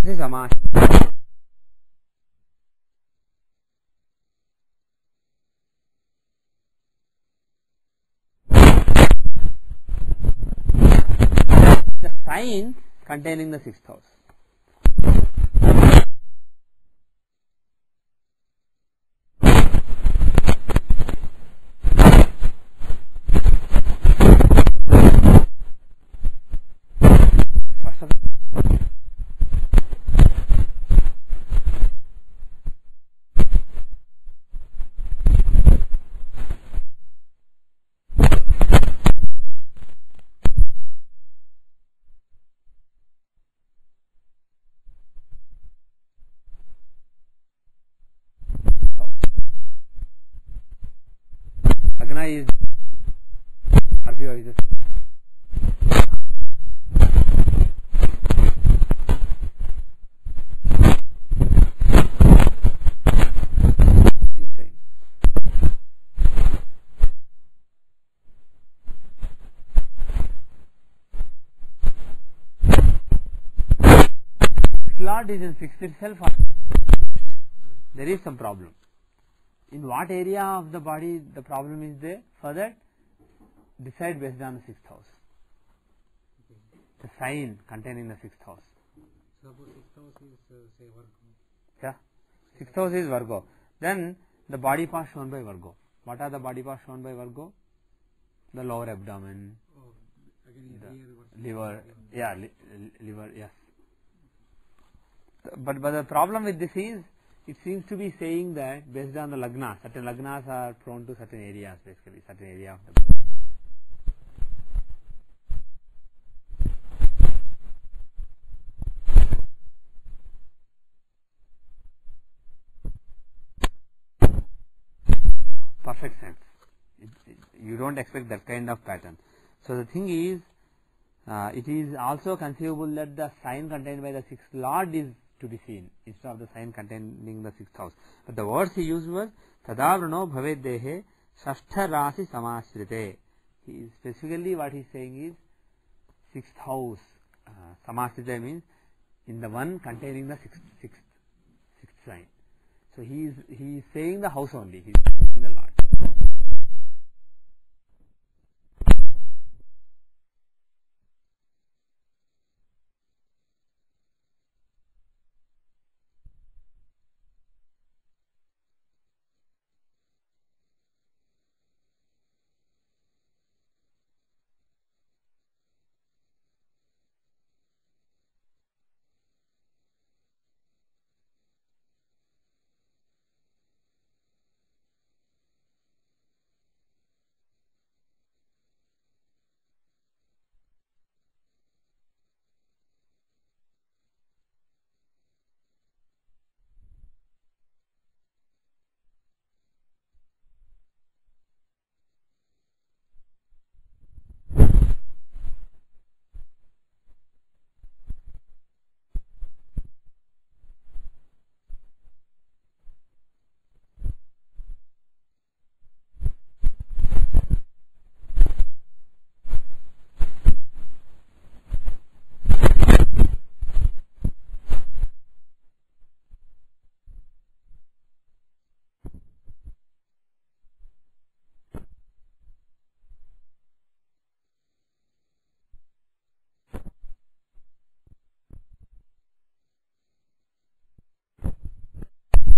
is Samas. The sign containing the sixth house. Lagna is Scorpio is Lord is in sixth itself. There is some problem. In what area of the body the problem is there? For that, decide based on the sixth house. The sign containing the sixth house. Suppose sixth house is say Virgo. Yeah, sixth house is Virgo. Then the body parts shown by Virgo. What are the body parts shown by Virgo? The lower abdomen, Oh, again the liver. Yeah, liver. Yes. But the problem with this is, it seems to be saying that based on the lagna, certain lagnas are prone to certain areas, basically certain area of the body. Perfect sense. You don't expect that kind of pattern. So the thing is, it is also conceivable that the sign contained by the sixth lord is to be seen instead of the sign containing the sixth house. But the words he used was Tadavrano bhavet dehe shashtha rasi samashrite. He is specifically what he is saying is sixth house. Samashrite means in the one containing the sixth sign. So he is saying the house only. He is saying the lord.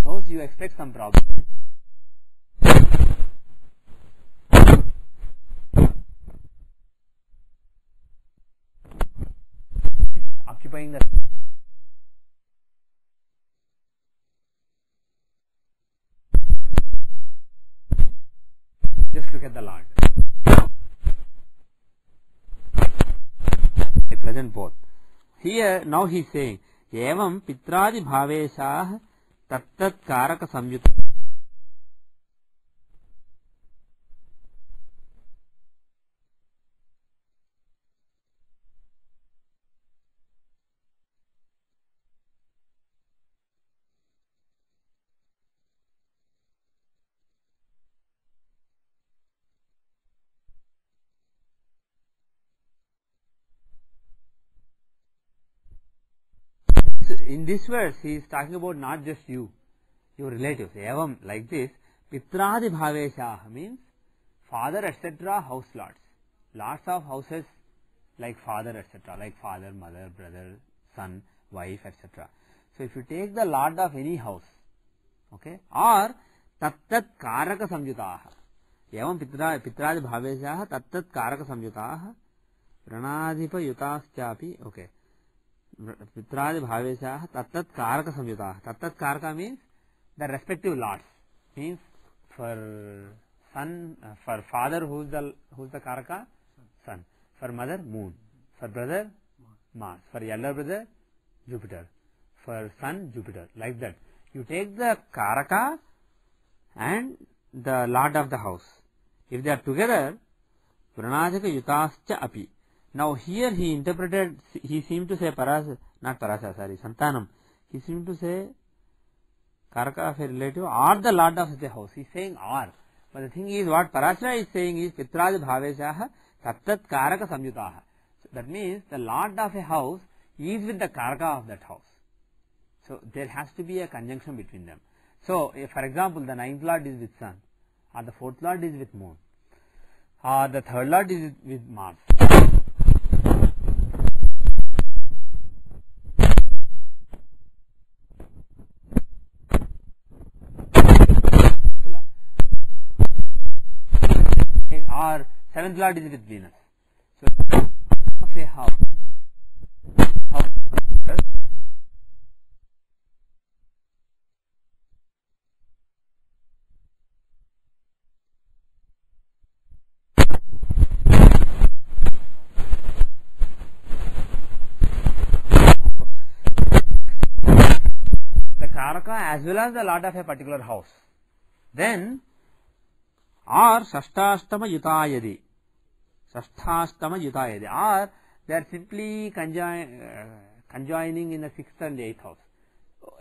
Suppose you expect some problem. Occupying the just look at the Lord. I present both. Here now he is saying evam pitradi bhaveshah tattat karaka samyut. in this verse he is talking about not just you, your relatives. Evam, like this, Pitradi Bhaveshaha means father etc. house lots. Lots of houses like father etc. like father, mother, brother, son, wife etc. So if you take the lot of any house, okay, or tattat karaka samyutaha. Evam Pitradi Bhaveshaha tattat karaka samyutaha Pranadhipa yutaschapi, okay. Pitradi Bhaveshaha tattat karaka samyutaha. Tattat karaka means the respective lots. Means for son, for father who is the karaka? Sun. For mother, moon. For brother, Mars. For elder brother, Jupiter. For son, Jupiter. Like that. You take the karaka and the lot of the house. If they are together, Pranadhika yutascha api. Now here he interpreted, he seemed to say Santanam. He seemed to say karaka of a relative or the lot of such a house. He is saying or. But the thing is, what Parashara is saying is Pitradi Bhaveshaha tattat karaka samyutaha. So that means the lot of a house is with the karaka of that house. So there has to be a conjunction between them. So if, for example, the 9th lord is with sun, or the 4th lord is with moon, or the 3rd lord is with Mars. Or 7th lord is with Venus. So of a house, the karaka as well as the lot of a particular house. Then or Shasthastama Yutayadi. Shasthastama Yutayadi. Or they are simply conjoining in the 6th and 8th house.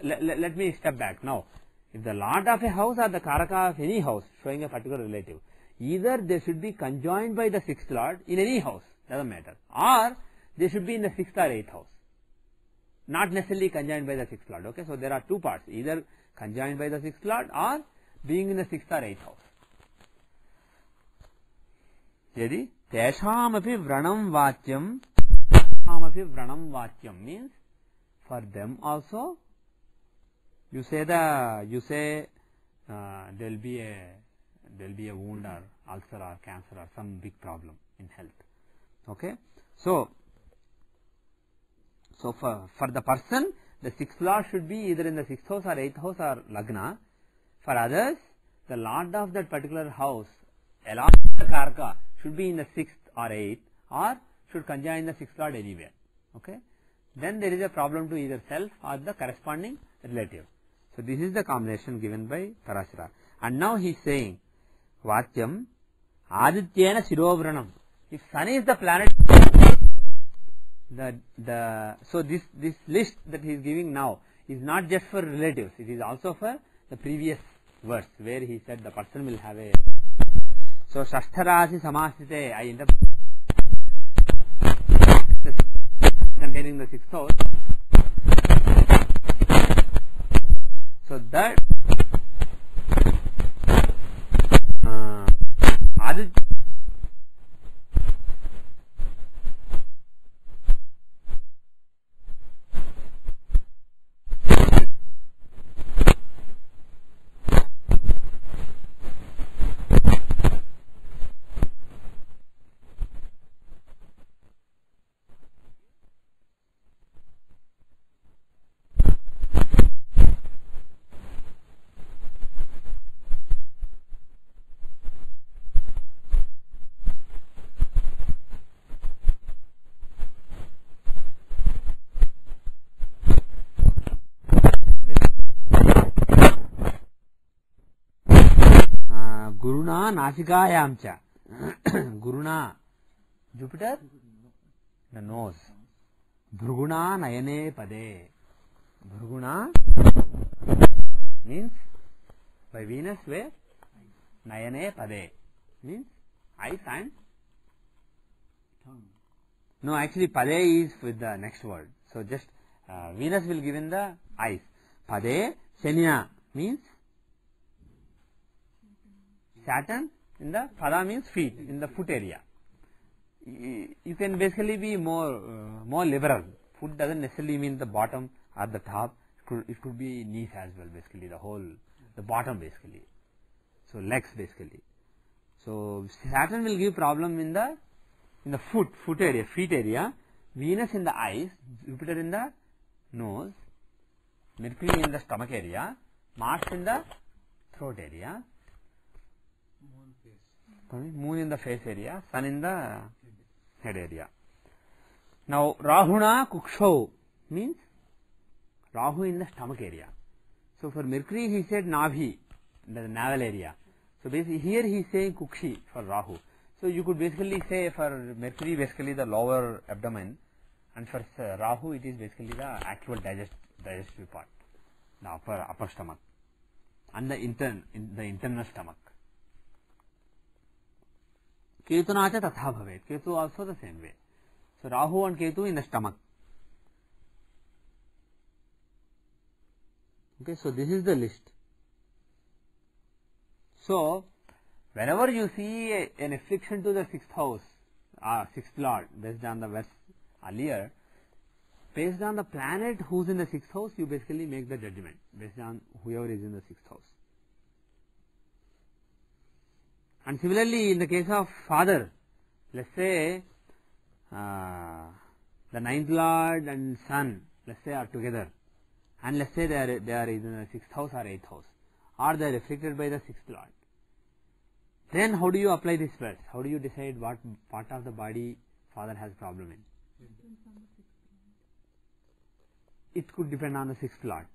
Let me step back now. If the lot of a house or the karaka of any house showing a particular relative, either they should be conjoined by the 6th lord in any house, doesn't matter, or they should be in the 6th or 8th house, not necessarily conjoined by the 6th lord. Okay, so there are two parts, either conjoined by the 6th lord or being in the 6th or 8th house. Yadi teshamapi vranam vacyam means for them also you say there will be a wound or ulcer or cancer or some big problem in health. Okay, so for the person the 6th lord should be either in the 6th house or 8th house or lagna. For others the lord of that particular house along with the karaka should be in the 6th or 8th or should conjoin the 6th lord anywhere. Okay, then there is a problem to either self or the corresponding relative. So this is the combination given by Parashara. And now he is saying Vatyam Adityena Sirovranam. If sun is the planet, so this list that he is giving now is not just for relatives, it is also for the previous verse where he said the person will have a. So Shashtarasi Samasthite, I interpret containing the 6th house. So that Aditya Guruna Nasikayamcha. Guruna, Jupiter, the nose. Bhruguna Nayane Pade. Bhruguna means by Venus where? Nayane Pade means eyes and tongue. No, actually Pade is with the next word. So just Venus will give in the eyes. Pade Shanya means Saturn in the Pada means feet, in the foot area. You can basically be more liberal. Foot doesn't necessarily mean the bottom or the top. It could be knees as well, basically the bottom basically. So legs basically. So Saturn will give problem in the foot area, feet area. Venus in the eyes, Jupiter in the nose, Mercury in the stomach area, Mars in the throat area, Moon in the face area, Sun in the head area. Now Rahuna Kuksho means Rahu in the stomach area. So for Mercury he said Nabhi, the navel area. So basically here he is saying Kukshi for Rahu. So you could basically say for Mercury basically the lower abdomen, and for Rahu it is basically the actual digestive part, the upper stomach, and the internal stomach. Ketuna cha tatha bhavet. Ketu also the same way. So Rahu and Ketu in the stomach. Okay, so this is the list. So whenever you see an affliction to the 6th house, 6th lord, based on the verse earlier, based on the planet who's in the 6th house, you basically make the judgment based on whoever is in the 6th house. And similarly, in the case of father, let's say the 9th lord and son, let's say, are together, and let's say they are in the 6th house or 8th house, or they are afflicted by the 6th lord. Then how do you apply this verse? How do you decide what part of the body father has problem in? It could depend on the 6th lord.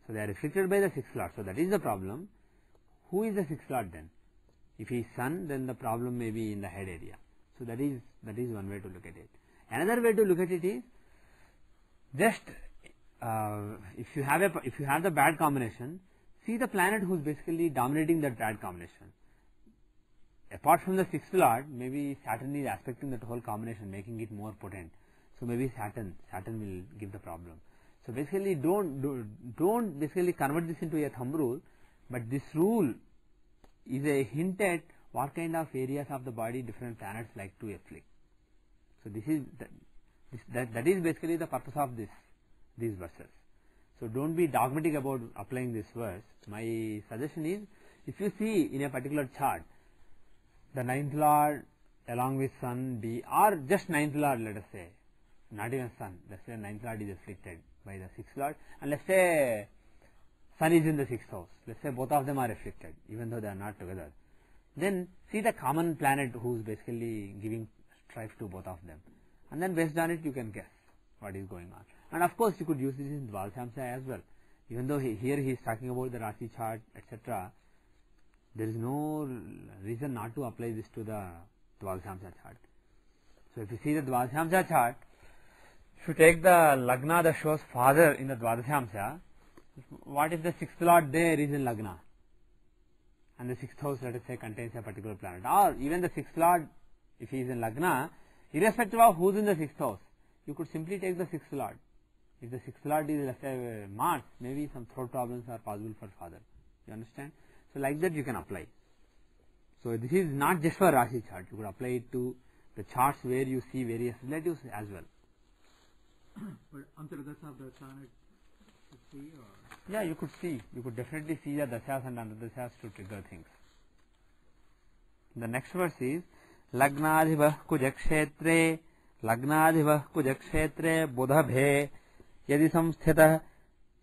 So they are afflicted by the 6th lord. So that is the problem. Who is the 6th lord then? If he is son, then the problem may be in the head area. So that is one way to look at it. Another way to look at it is just if you have the bad combination, see the planet who is basically dominating that bad combination. Apart from the 6th lord, maybe Saturn is aspecting that whole combination, making it more potent. So maybe Saturn will give the problem. So basically don't basically convert this into a thumb rule, but this rule is a hint at what kind of areas of the body different planets like to afflict. So that is basically the purpose of these verses. So don't be dogmatic about applying this verse. My suggestion is, if you see in a particular chart the 9th lord along with sun be, or just 9th lord, let us say, not even sun, let's say 9th lord is afflicted by the 6th lord, and let's say sun is in the 6th house, let's say both of them are afflicted even though they are not together, then see the common planet who is basically giving strife to both of them, and then based on it you can guess what is going on. And of course you could use this in Dvadashamsa as well, even though here he is talking about the Rashi chart, etc. There is no reason not to apply this to the Dvadashamsa chart. So if you see the Dvadashamsa chart, if you take the Lagna that shows father in the Dvadashamsa, what if the 6th lord there is in Lagna and the 6th house, let us say, contains a particular planet, or even the 6th lord if he is in Lagna, irrespective of who is in the 6th house, you could simply take the 6th lord. If the 6th lord is, let's say, Mars, maybe some throat problems are possible for father. You understand? So like that you can apply. So this is not just for Rashi chart, you could apply it to the charts where you see various relatives as well. But Antardasa of the planet to see, or? Yeah, you could see. You could definitely see the Dasas and Antardasas to trigger things. The next verse is Lagnadhivah kujakshetre bodhabhe yadi samsthitah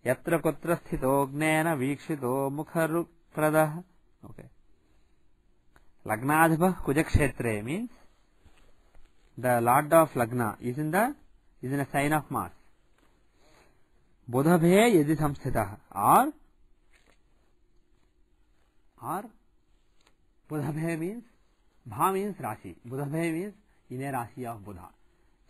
yatra kutra sthito gnena vikshito mukharupradah. Okay. Lagnadhivah kujakshetre means the lord of Lagna is in a sign of Mars. Bodhabhe yadi samsthitah, or Bodhabhe means, Bha means Rashi, Bodhabhe means in a Rashi of Buddha.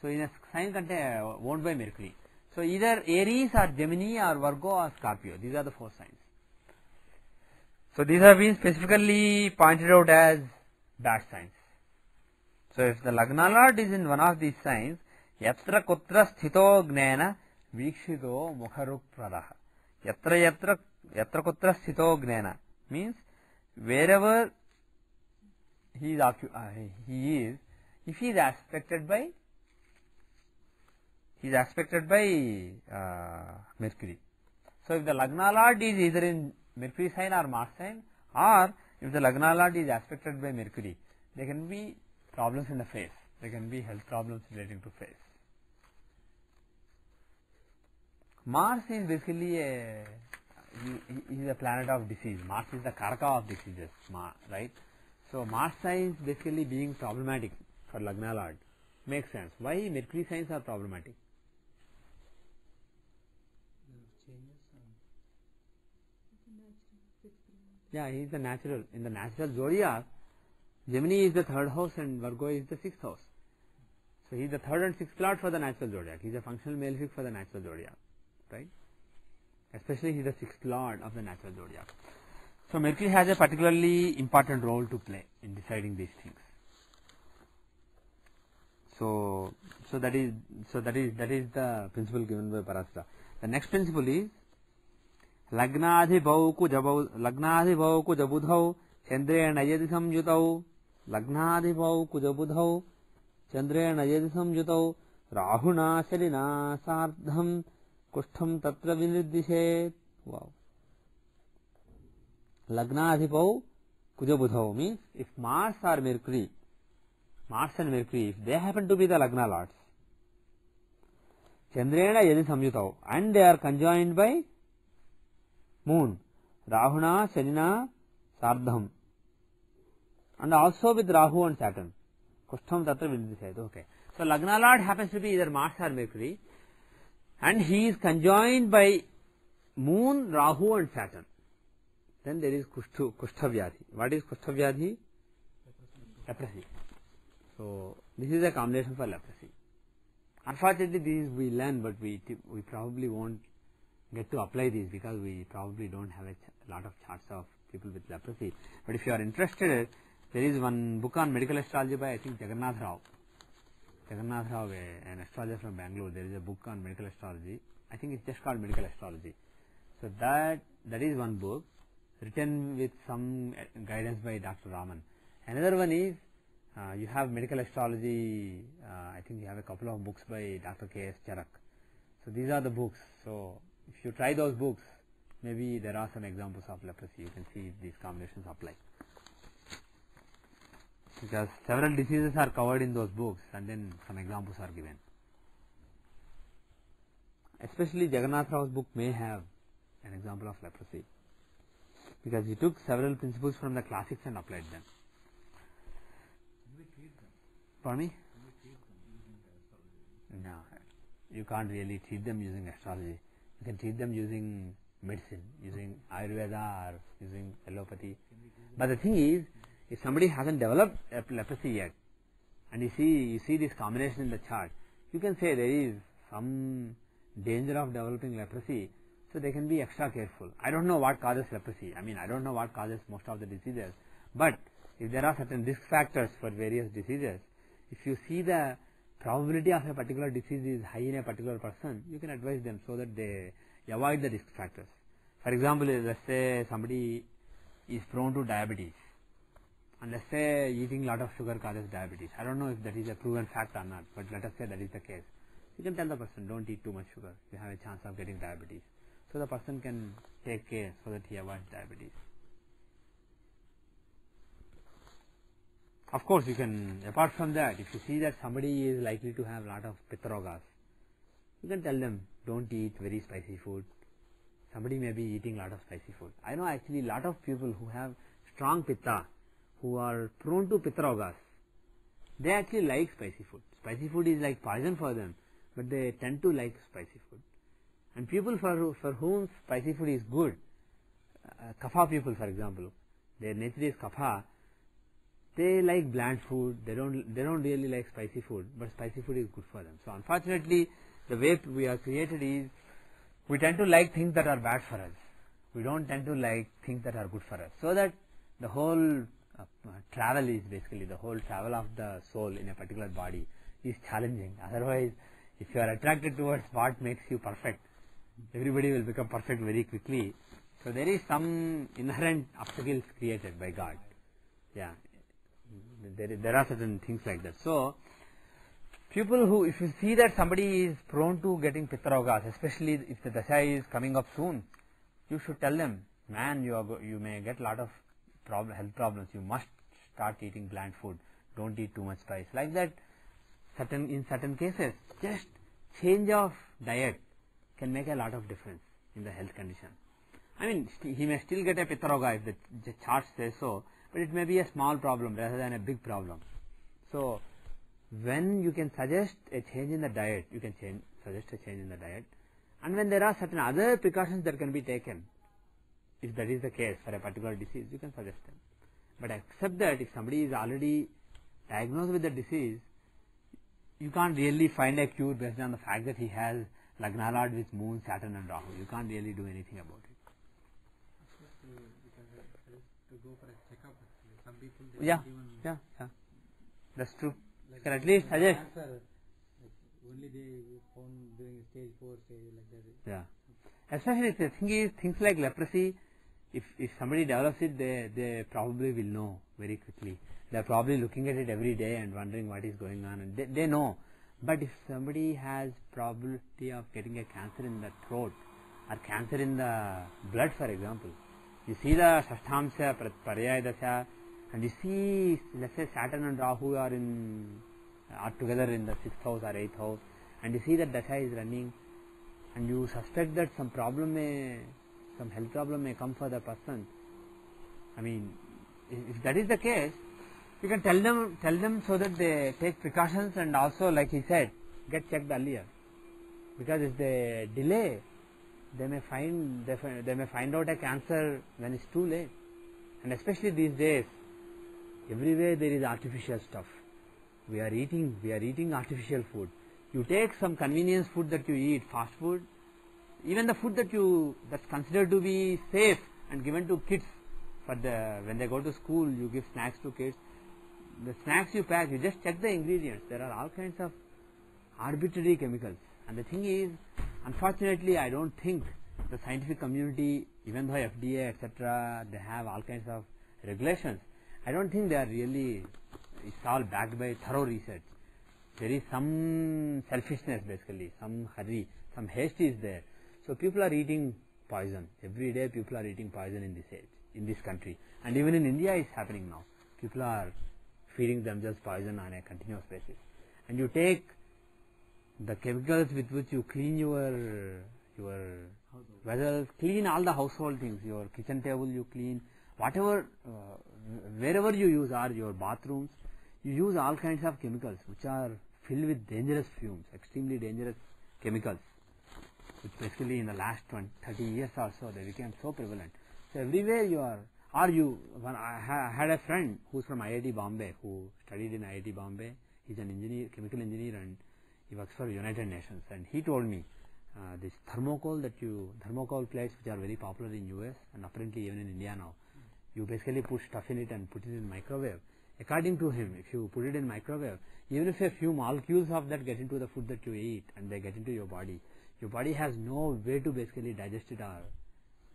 So in a sign owned by Mercury. So either Aries or Gemini or Virgo or Scorpio, these are the 4 signs. So these have been specifically pointed out as bad signs. So if the Lagna lord is in one of these signs, Yatra Kutra Sthito Gnena Vikshito Mukharuk Pradaha. Yatra kutra sthito gnena. Means wherever he is, if he is aspected by Mercury. So if the Lagna Lord is either in Mercury sign or Mars sign, or if the Lagna Lord is aspected by Mercury, there can be problems in the face. There can be health problems relating to face. Mars is basically is a planet of disease. Mars is the Karaka of diseases, right? So Mars signs basically being problematic for Lagna Lord. Makes sense. Why Mercury signs are problematic? Yeah, he is the natural. In the natural zodiac, Gemini is the third house and Virgo is the sixth house. So he is the third and sixth lord for the natural zodiac. He is a functional malefic for the natural zodiac, right? Especially he is the sixth lord of the natural zodiac. So Mercury has a particularly important role to play in deciding these things. So that is the principle given by Parasara. The next principle is Lagnadhibhau kujabudhau chandrena yadi samyutau. Lagnadhibhau kujabudhau chandrena yadi samyutau rahuna shalina sardham kushtham tatra vinriddhishet. Wow. Lagnadhibhau kujabudhau means if Mars and Mercury, if they happen to be the Lagna lords, Chandrena yadi samyutau, and they are conjoined by Moon, Rahuna, Shanina, Sardham, and also with Rahu and Saturn. Kushtham tatra vinriddhishet. Okay. So Lagna lord happens to be either Mars or Mercury, and he is conjoined by Moon, Rahu and Saturn. Then there is Kushthavyadhi. What is Kushthavyadhi? Leprosy. So this is a combination for leprosy. Unfortunately, these we learn, but we probably won't get to apply these because we probably don't have a lot of charts of people with leprosy. But if you are interested, there is one book on medical astrology by I think Jagannath Rao, an astrologer from Bangalore. There is a book on medical astrology. I think it's just called Medical Astrology. So that is one book written with some guidance by Dr. Raman. Another one is you have medical astrology. I think you have a couple of books by Dr. K.S. Charak. So these are the books. So if you try those books, maybe there are some examples of leprosy. You can see these combinations apply. Because several diseases are covered in those books and then some examples are given. Especially Jagannath Rao's book may have an example of leprosy. Because he took several principles from the classics and applied them. Pardon me? No, you can't really treat them using astrology. You can treat them using medicine, using Ayurveda or using allopathy. But the thing is, if somebody hasn't developed leprosy yet, and you see this combination in the chart, you can say there is some danger of developing leprosy, so they can be extra careful. I don't know what causes leprosy. I mean, I don't know what causes most of the diseases. But if there are certain risk factors for various diseases, if you see the probability of a particular disease is high in a particular person, you can advise them so that they avoid the risk factors. For example, let's say somebody is prone to diabetes, and let's say eating a lot of sugar causes diabetes. I don't know if that is a proven fact or not, but let us say that is the case. You can tell the person, don't eat too much sugar, you have a chance of getting diabetes. So the person can take care so that he avoids diabetes. Of course, you can, apart from that, if you see that somebody is likely to have a lot of pitta rogas, you can tell them, don't eat very spicy food. Somebody may be eating a lot of spicy food. I know actually a lot of people who have strong pitta, who are prone to pitta rogas, they actually like spicy food. Spicy food is like poison for them, but they tend to like spicy food. And people for whom spicy food is good, kapha people for example, their nature is kapha, they like bland food, they don't really like spicy food, but spicy food is good for them. So unfortunately, the way we are created is, we tend to like things that are bad for us. We don't tend to like things that are good for us. So that the whole travel is basically, the whole travel of the soul in a particular body is challenging. Otherwise, If you are attracted towards what makes you perfect, everybody will become perfect very quickly. So there is some inherent obstacles created by God. Yeah, there are certain things like that. So people who, if you see that somebody is prone to getting pitta-rogas, especially if the dasha is coming up soon, you should tell them, man, you may get a lot of health problems. You must start eating bland food. Don't eat too much spice. Like that, in certain cases, just change of diet can make a lot of difference in the health condition. I mean, he may still get a pitta-roga if the chart says so, but it may be a small problem rather than a big problem. So when you can suggest a change in the diet, you can suggest a change in the diet, and when there are certain other precautions that can be taken, if that is the case for a particular disease, you can suggest them. But except that, if somebody is already diagnosed with the disease, you can't really find a cure based on the fact that he has Lagna Lord with Moon, Saturn and Rahu. You can't really do anything about it. To go for a checkup. Some people Yeah, that's true. You can at least suggest. Cancer, only they found during stage 4, stage like that. Yeah, especially the thing is, things like leprosy, if somebody develops it, they probably will know very quickly. They are probably looking at it every day and wondering what is going on, and they know. But if somebody has probability of getting a cancer in the throat or cancer in the blood, for example, you see the Shashtamsha, Parayaya Dasha, and you see, let's say Saturn and Rahu are together in the 6th house or 8th house, and you see that Dasha is running, and you suspect that some health problem may come for the person. I mean, if that is the case, you can tell them so that they take precautions, and also, like he said, get checked earlier. Because if they delay, they may find out a cancer when it's too late. And especially these days, everywhere there is artificial stuff. We are eating artificial food. You take some convenience food that you eat, fast food, even the food that's considered to be safe and given to kids when they go to school, you give snacks to kids. The snacks you pack, you just check the ingredients. There are all kinds of arbitrary chemicals. And the thing is, unfortunately, I don't think the scientific community, even though FDA, etc., they have all kinds of regulations, I don't think they are really, it's all backed by thorough research. There is some selfishness basically, some hurry, some haste is there. So people are eating poison. Every day people are eating poison in this age, in this country. And even in India it's happening now. People are feeding themselves poison on a continuous basis. And you take the chemicals with which you clean your vessels, clean all the household things, your kitchen table you clean, whatever, wherever you use, or your bathrooms, you use all kinds of chemicals which are filled with dangerous fumes, extremely dangerous chemicals, which basically in the last 30 years or so they became so prevalent. So everywhere you are, I had a friend who's from IIT Bombay, who studied in IIT Bombay. He's an engineer, chemical engineer, and he works for United Nations. And he told me this thermocol plates, which are very popular in US and apparently even in India now. You basically put stuff in it and put it in microwave. According to him, if you put it in microwave, even if a few molecules of that get into the food that you eat and they get into your body has no way to basically digest it or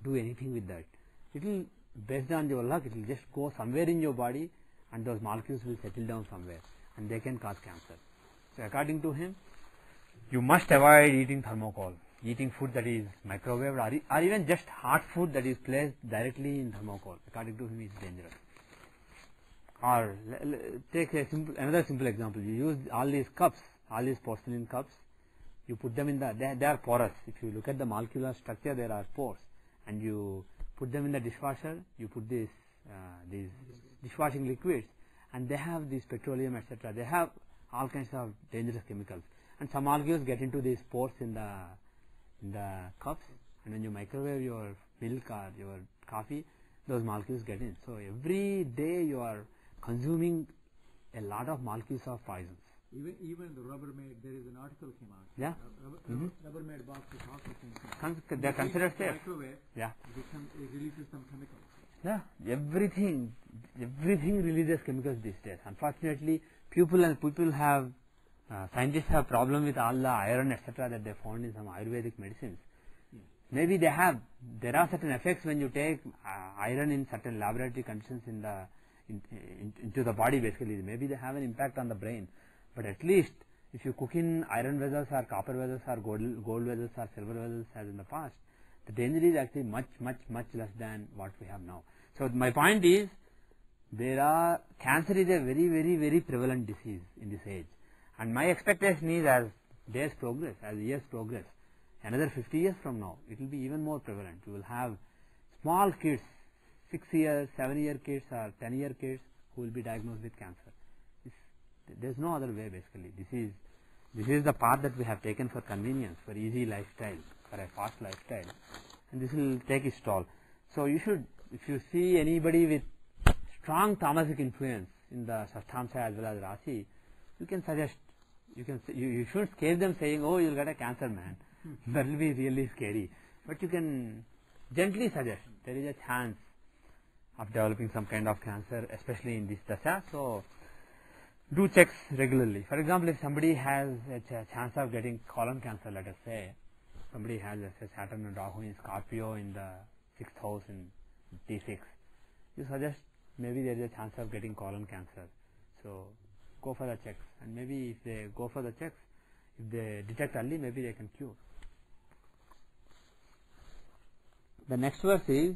do anything with that. It will, based on your luck, it will just go somewhere in your body and those molecules will settle down somewhere and they can cause cancer. So according to him, you must avoid eating thermocol, eating food that is microwaved or even just hot food that is placed directly in thermocol. According to him, it's dangerous. Or take another simple example. You use all these cups, all these porcelain cups, you put them in they are porous. If you look at the molecular structure, there are pores, and you put them in the dishwasher, you put these dishwashing liquids, and they have this petroleum, etc. They have all kinds of dangerous chemicals, and some molecules get into these pores in the cups, and when you microwave your milk or your coffee, those molecules get in. So every day you are consuming a lot of molecules of poisons. Even the Rubbermaid, there is an article came out. Yeah. Rubbermaid boxes also they are considered safe. Microwave, yeah. It releases some chemicals. Yeah, everything releases chemicals these days. Unfortunately, people have scientists have problem with all the iron etc. that they found in some Ayurvedic medicines. Maybe there are certain effects when you take iron in certain laboratory conditions into the body. Basically, maybe they have an impact on the brain. But at least if you cook in iron vessels or copper vessels or gold vessels or silver vessels as in the past, the danger is actually much less than what we have now. So my point is, cancer is a very prevalent disease in this age, and my expectation is as days progress, as years progress, another 50 years from now, it will be even more prevalent. You will have small kids, 6-year, 7-year kids or 10-year kids who will be diagnosed with cancer. There is no other way basically. This is the path that we have taken for convenience, for easy lifestyle, for a fast lifestyle, and this will take its toll. So you should, if you see anybody with strong tamasic influence in the Shashtamsha as well as Rasi, you can suggest, you should scare them saying, oh, you'll get a cancer, man. That will be really scary. But you can gently suggest there is a chance of developing some kind of cancer, especially in this dasha. So do checks regularly. For example, if somebody has a chance of getting colon cancer, let us say, somebody has Saturn and Rahu in Scorpio in the 6th house in T6, you suggest maybe there is a chance of getting colon cancer. So go for the checks, and maybe if they go for the checks, if they detect early, maybe they can cure. The next verse is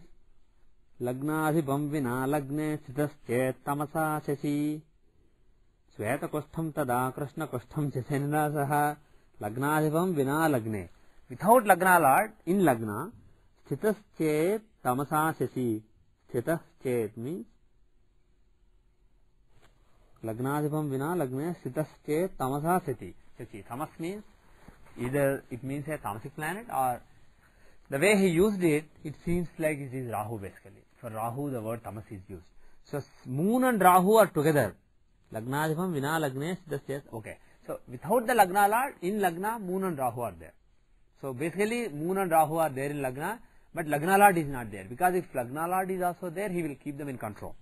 Lagnadhipam vina lagne sitasche tamasa shashi Sweta koshtham tada krishna koshtham chasenrasaha Lagnadhipam vina lagne. Without Lagna Lord, in Lagna, Sthitas tamasa shashi. Sthitas means Lagnadhipam vina lagne Sthitas tamasa shashi. Tamas means either it means a tamasic planet, or the way he used it, it seems like it is Rahu basically. For Rahu, the word tamas is used. So moon and Rahu are together. Lagnadhipam vina lagne Sthitas. Okay. So without the Lagna Lord, in Lagna, moon and Rahu are there. So basically, moon and Rahu are there in Lagna, but Lagna Lord is not there, because if Lagna Lord is also there, he will keep them in control.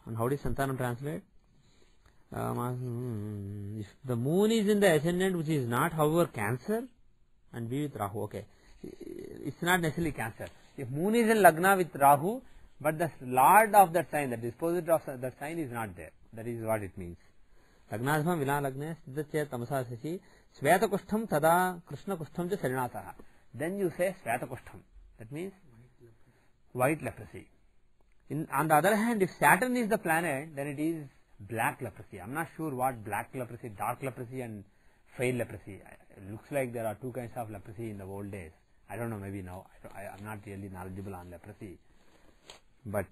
And how does Santanam translate? If the moon is in the ascendant, which is not, however, Cancer, and be with Rahu, okay, it's not necessarily Cancer. If moon is in Lagna with Rahu, but the Lord of that sign, the dispositor of that sign is not there. That is what it means. Lagnadhipam vina lagne siddhacche tamasa shashi Sweta kushtham tada krishna kushtham cha sarinasaha. Then you say Sweta kushtham. That means white leprosy. On the other hand, if Saturn is the planet, then it is black leprosy. I am not sure what black leprosy, dark leprosy and fair leprosy. It looks like there are two kinds of leprosy in the old days. I don't know, maybe now. I am not really knowledgeable on leprosy. But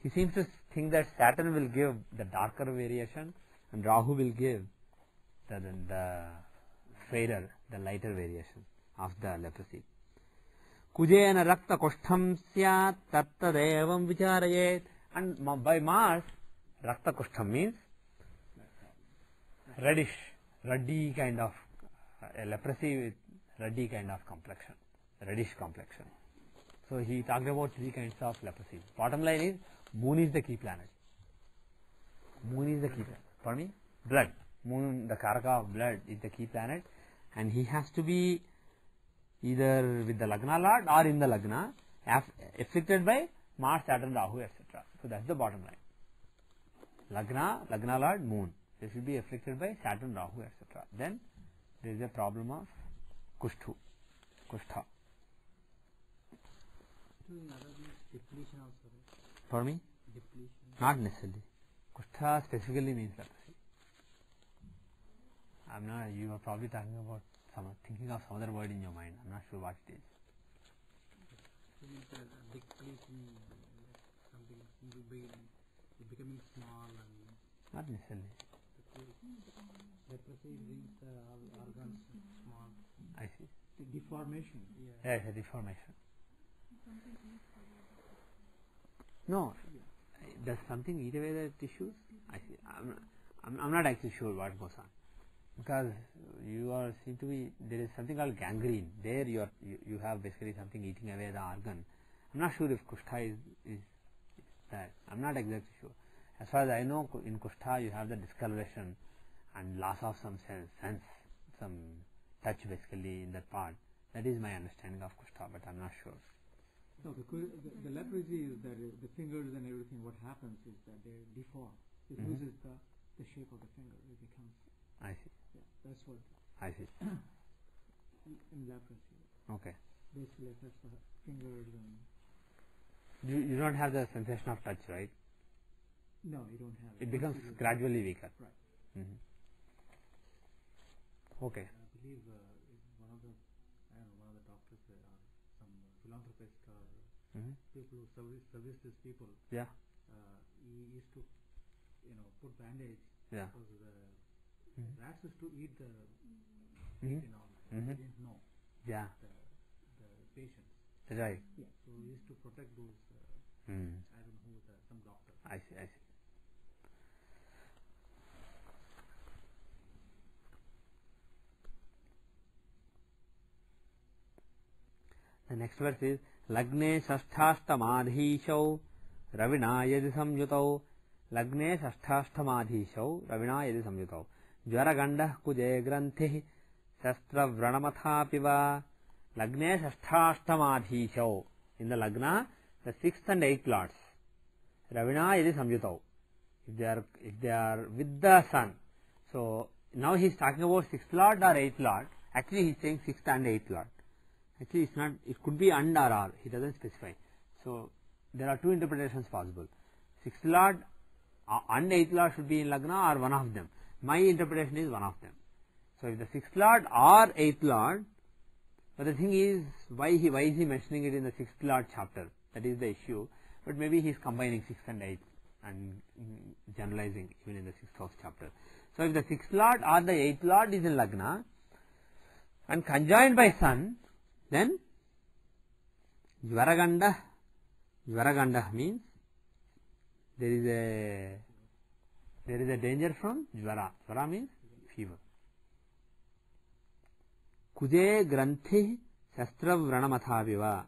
he seems to think that Saturn will give the darker variation and Rahu will give the fairer, the lighter variation of the leprosy. Kujena rakta kushtham syat tattadevam vicharayet. And by Mars, rakta kushtham means reddish, ruddy kind of leprosy with ruddy kind of complexion, reddish complexion. So he talked about 3 kinds of leprosy. Bottom line is, moon is the key planet. Moon is the key planet. For me, blood. Moon, the karaka of blood, is the key planet, and he has to be either with the Lagna Lord or in the Lagna, afflicted by Mars, Saturn, Rahu, etc. So that's the bottom line. Lagna Lord, moon. They should be afflicted by Saturn, Rahu, etc. Then there is a problem of Kushtha. Depletion also, right? For me? Depletion. Not necessarily. Kushtha specifically means leprosy. I'm not, you are probably thinking of some other word in your mind. I'm not sure what it is. Depletion, something becoming small and Not necessarily. leprosy brings the organs small. I see. Deformation. Yeah, it's a deformation. No, does something eat away the tissues? I see. I'm not actually sure what goes on, because seem to be, there is something called gangrene. There you have basically something eating away the organ. I'm not sure if Kushtha is that. I'm not exactly sure. As far as I know, in Kushtha you have the discoloration and loss of some sense, some touch basically in that part. That is my understanding of kushta, but I'm not sure. No, the leprosy is that the fingers and everything, what happens is that they deform. It loses the shape of the finger. It becomes. I see. Yeah, that's what. I see. In leprosy. Okay. Basically affects the fingers and. You don't have the sensation of touch, right? No, you don't have it. It becomes gradually weaker. Right. Okay. I believe one of the doctors or some philanthropist or people who service these people. Yeah. He used to, put bandage. Yeah. Because the rats used to eat the meat and all. They didn't know. Yeah. The patients. Right. Yeah. So he used to protect those. I don't know who, some doctor. I see. I see. The next verse is Lagne Shasthashtamadhishau Ravina Yadi Samyutau Lagne Shasthashtamadhishau Ravina Yadi Samyutau Jwaragandah Kuje Grantih Shastra Vranamatha Piva Lagne Shasthashtamadhishau. In the Lagna, the 6th and 8th lords Ravina Yadi Samyutau. If they are with the sun. So now he is talking about 6th lord or 8th lord. Actually he is saying 6th and 8th lord. Actually it's not, it could be and or, he doesn't specify. So there are two interpretations possible. 6th lord and 8th lord should be in Lagna or one of them. My interpretation is one of them. So if the 6th lord or 8th lord, but the thing is, why is he mentioning it in the 6th lord chapter? That is the issue. But maybe he is combining 6th and 8th and generalizing even in the 6th house chapter. So if the 6th lord or the 8th lord is in Lagna and conjoined by sun, then Jwaragandah means there is a danger from Jwara. Jwara means fever. Kuje Granthi Shastra Vranamathaviva.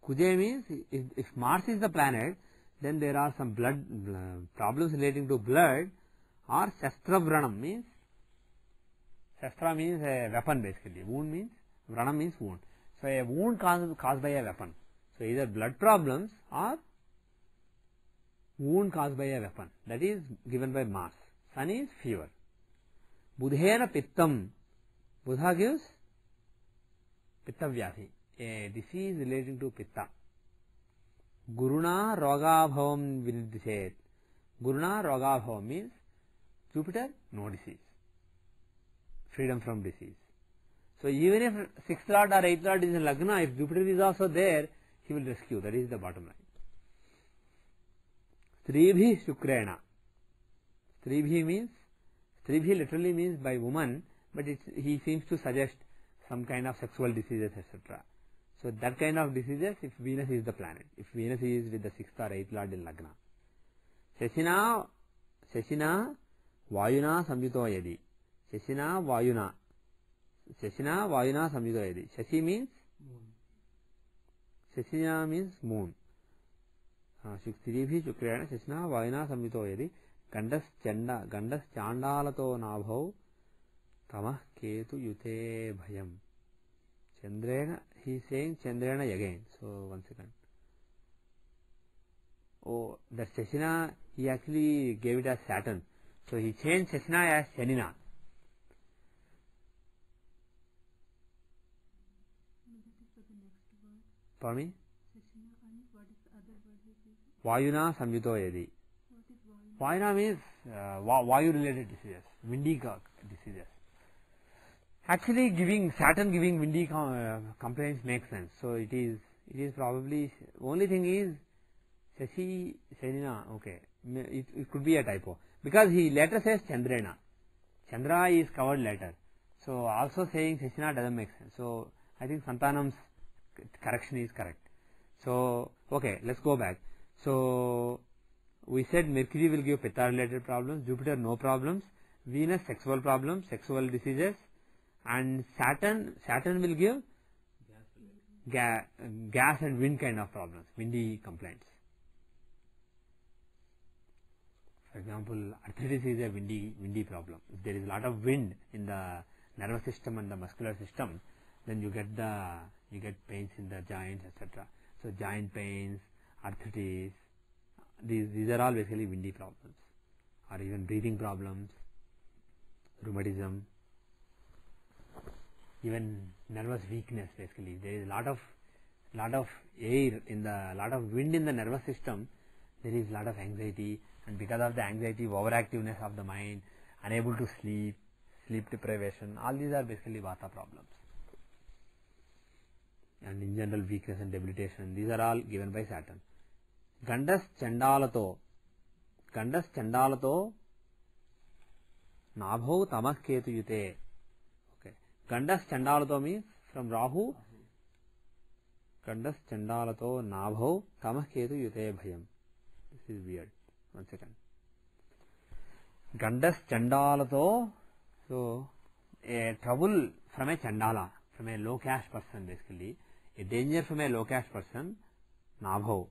Kuje means if Mars is the planet, then there are some blood problems relating to blood, or Shastra Vranam means, Shastra means a weapon basically. Wound means, Vranam means wound. So a wound caused by a weapon. So either blood problems or wound caused by a weapon. That is given by Mars. Sun is fever. Budhena Pittam. Budha gives Pitta Vyadhi, a disease relating to Pitta. Guruna Rogabhavam Vinidishet. Guruna Rogabhavam means Jupiter, no disease. Freedom from disease. So even if 6th lord or 8th lord is in Lagna, if Jupiter is also there, he will rescue. That is the bottom line. Stribhi Shukrena. Stribhi literally means by woman, but he seems to suggest some kind of sexual diseases, etc. So that kind of diseases if Venus is the planet, if Venus is with the 6th or 8th lord in Lagna. Shashina Vayuna Samyuto Yadi. Shashina Vayuna Samyuto Yadi. Shashi means Moon. Shashina means moon. Stribhi Shukrena Shashina Vayuna Samyuto Yadi. Gandas Chandalato Nabhav Tamah Ketu Yute Bhayam. Chandrena, he is saying Chandrena again. So, 1 second. Oh, that Shashina, he actually gave it as Saturn. So, he changed Shashina as Shanina. For me? Vayuna Samyuto Yadi. Vayuna means Vayu related diseases, windy diseases. Actually Saturn giving windy complaints makes sense. So it is probably, only thing is Shashi Shanina, okay, it could be a typo. Because he later says Chandrena. Chandra is covered later. So also saying Shashina doesn't make sense. So I think Santanam's correction is correct. So okay, let's go back. So we said Mercury will give Pitta related problems, Jupiter no problems, Venus sexual problems, sexual diseases, and Saturn will give gas and wind kind of problems, windy complaints. For example, arthritis is a windy problem. If there is a lot of wind in the nervous system and the muscular system, then you get pains in the joints, etc. So joint pains, arthritis, these are all basically windy problems, or even breathing problems, rheumatism, even nervous weakness. Basically, there is a lot of air in the lot of wind in the nervous system. There is a lot of anxiety, and because of the anxiety, overactiveness of the mind, unable to sleep, sleep deprivation, all these are basically vata problems. And in general, weakness and debilitation, these are all given by Saturn. Gandas Chandalato Nabho Tamas Ketu Yute. Okay. Gandas Chandalato means from Rahu. Gandas Chandalato Nabho Tamas Ketu Yute Bhayam. This is weird. One second. Gandas Chandalato, so a trouble from a Chandala, from a low caste person basically. A danger from a low caste person, Nabho.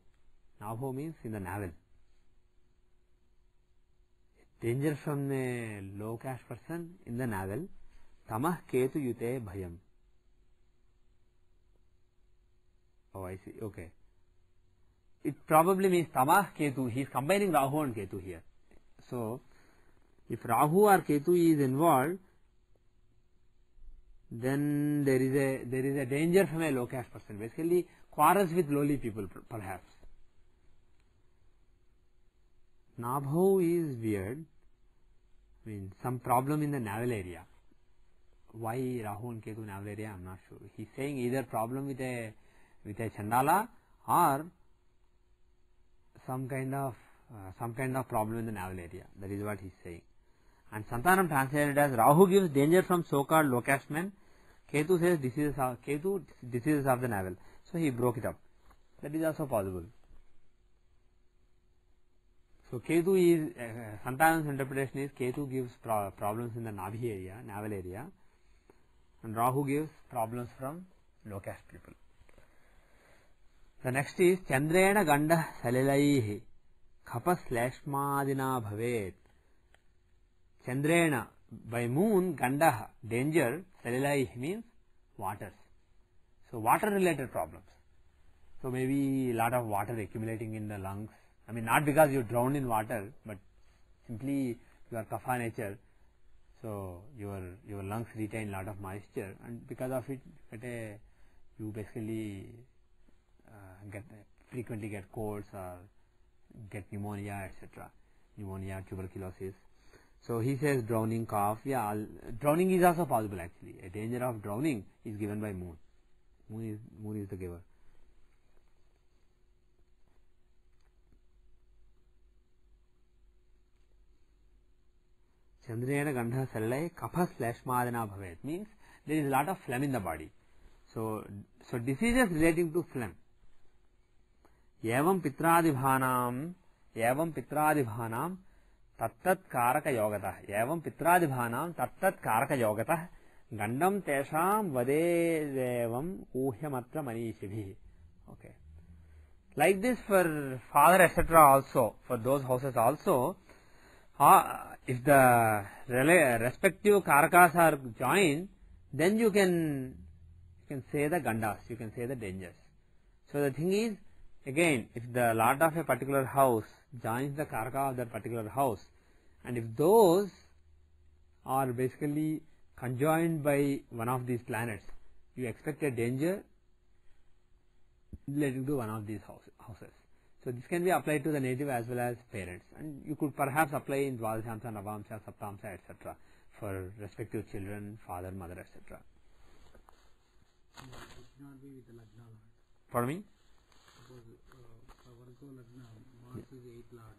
Nabho means in the navel. Danger from a low caste person in the navel. Tamah Ketu Yute Bhayam. Oh, I see. Okay. It probably means Tamah Ketu. He is combining Rahu and Ketu here. So, if Rahu or Ketu is involved, then there is a danger from a low caste person. Basically, quarrels with lowly people, perhaps. Nabho is weird. I mean, some problem in the navel area. Why Rahu and Ketu navel area? I am not sure. He is saying either problem with a Chandala or some kind of problem in the navel area. That is what he is saying. And Santanam translated as Rahu gives danger from so-called low caste men. Ketu says diseases of the navel. So he broke it up. That is also possible. So Ketu is Santanam's interpretation is Ketu gives problems in the navel area, and Rahu gives problems from low caste people. The next is Chandrena Ganda Salilaihi Kapas Lashmadina Bhavet. Chandrena, by moon, Gandaha, danger, Salilaihi means waters. So water related problems. So maybe a lot of water accumulating in the lungs. I mean, not because you drowned in water, but simply you are kapha nature. So your lungs retain a lot of moisture, and because of it, you basically frequently get colds or get pneumonia, etc. Pneumonia, tuberculosis. So he says drowning, cough. Yeah, drowning is also possible actually. A danger of drowning is given by moon. Moon is the giver. Chandrena Gandha Salai Kapha Slashmadana Bhavet means there is a lot of phlegm in the body. So diseases relating to phlegm. Yavam Pitradibhanam Tattat Karaka Yogatah. Yavam Pitradibhanam Tattat Karaka Yogatah. Gandam Tesham Vade Devam Uhyamatra Manishibhi. Okay. Like this for father, etc. also, for those houses also, if the respective karakas are joined, then you can say the gandas, you can say the dangers. So the thing is, again, if the lord of a particular house joins the karaka of that particular house, and if those are basically conjoined by one of these planets, you expect a danger related to one of these houses. So this can be applied to the native as well as parents, and you could perhaps apply in Dvadashamsa, Navamsa, Saptamsa, etc. for respective children, father, mother, etc. It should not be with the Lagna Lord. Pardon me? Suppose Vargo Lagna, Mars is 8th Lord.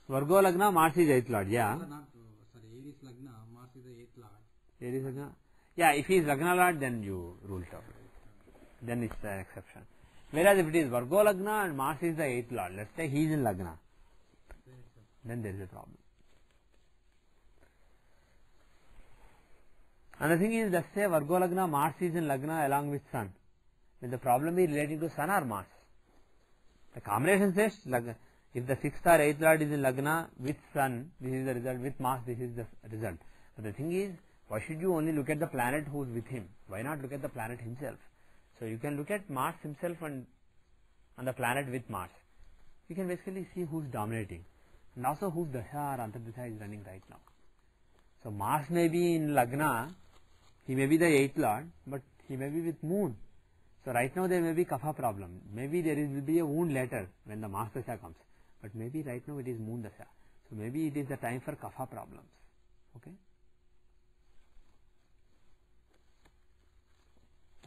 Vargo Lagna, Mars is 8th Lord, yeah. Aries Lagna, Mars is the 8th Lord. Aries Lagna? Yeah, if he is Lagna Lord, then you rule it out. Then it's an exception. Whereas if it is Vargo Lagna and Mars is the 8th Lord, let's say he is in Lagna, then there is a problem. And the thing is, let's say Vargo Lagna, Mars is in Lagna along with Sun. Then the problem is relating to Sun or Mars. The combination says If the 6th or 8th lord is in Lagna with Sun, this is the result. With Mars, this is the result. But the thing is, why should you only look at the planet who is with him? Why not look at the planet himself? So you can look at Mars himself and the planet with Mars. You can basically see who is dominating and also whose Dasha or Antardasha is running right now. So Mars may be in Lagna, he may be the 8th lord, but he may be with Moon. So right now there may be Kapha problem. Maybe there will be a wound later when the Mars Dasha comes. But maybe right now it is Moon Dasha. So maybe it is the time for Kapha problems. Okay.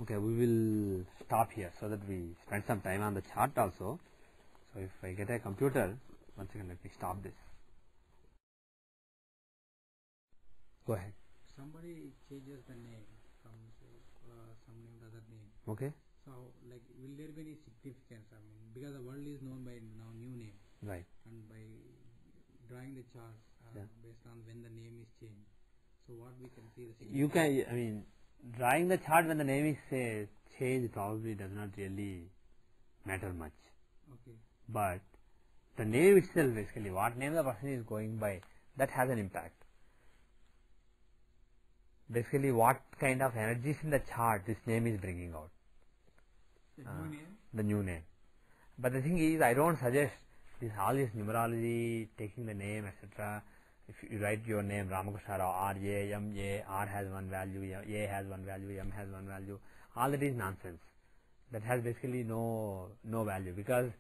Okay, we will stop here so that we spend some time on the chart also. So if I get a computer, once again let me stop this. Go ahead. Somebody changes the name from some name to other name. Okay. So, like, will there be any significance? I mean, because the world is known by now new name. Right. And by drawing the chart based on when the name is changed. So, what we can see the significance. You can, I mean, drawing the chart when the name is changed probably does not really matter much. Okay. But the name itself, basically, what name the person is going by, that has an impact. Basically, what kind of energies in the chart this name is bringing out. The new name? The new name. But the thing is, I don't suggest all this numerology, taking the name, etc. If you write your name, Ramakrishna Rao, R-A, M-A, R has one value, A has one value, M has one value, all that is nonsense. That has basically no value, because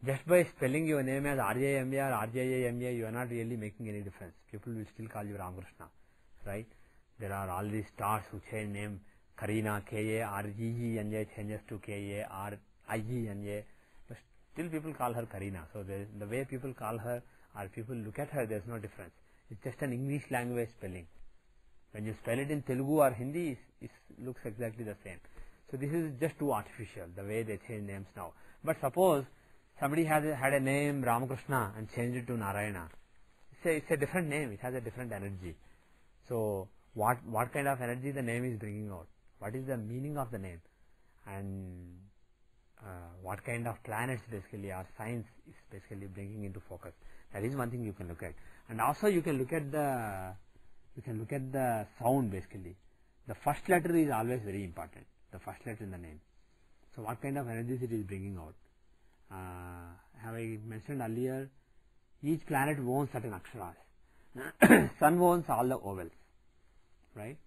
just by spelling your name as R-A-M-A or R-J-A-M-A, you are not really making any difference. People will still call you Ramakrishna, right? There are all these stars who change name. Karina, K-A-R-G-E-N-A changes to K-A-R-I-E-N-A. But still people call her Karina. So the way people call her or people look at her, there is no difference. It's just an English language spelling. When you spell it in Telugu or Hindi, it looks exactly the same. So this is just too artificial, the way they change names now. But suppose somebody had a name Ramakrishna and changed it to Narayana. It's a different name. It has a different energy. So what kind of energy the name is bringing out? What is the meaning of the name? And what kind of planets basically or signs is basically bringing into focus? That is one thing you can look at. And also you can look at the sound basically. The first letter is always very important. The first letter in the name. So what kind of energies it is bringing out? Have I mentioned earlier? Each planet owns certain aksharas. Sun owns all the vowels, right?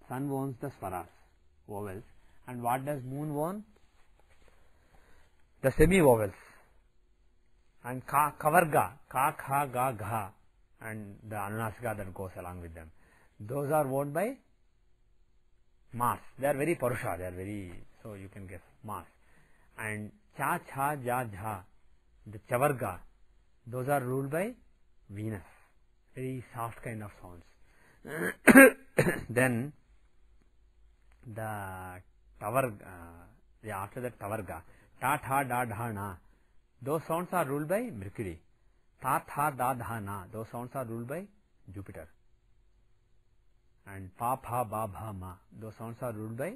Sun owns the swaras, vowels. And what does Moon own? The semi-vowels. And kavarga, ka, kha, ga, gha, and the anunasika that goes along with them. Those are owned by Mars. They are very parusha, they are very, so you can guess Mars. And cha, cha, ja, jha, the chavarga, those are ruled by Venus. Very soft kind of sounds. Then the tavarga, after that tavarga, ta, tha, da, dha, na, those sounds are ruled by Mercury. Ta, tha, da, dha, na, those sounds are ruled by Jupiter. And pa, pha, ba, bha, ma, those sounds are ruled by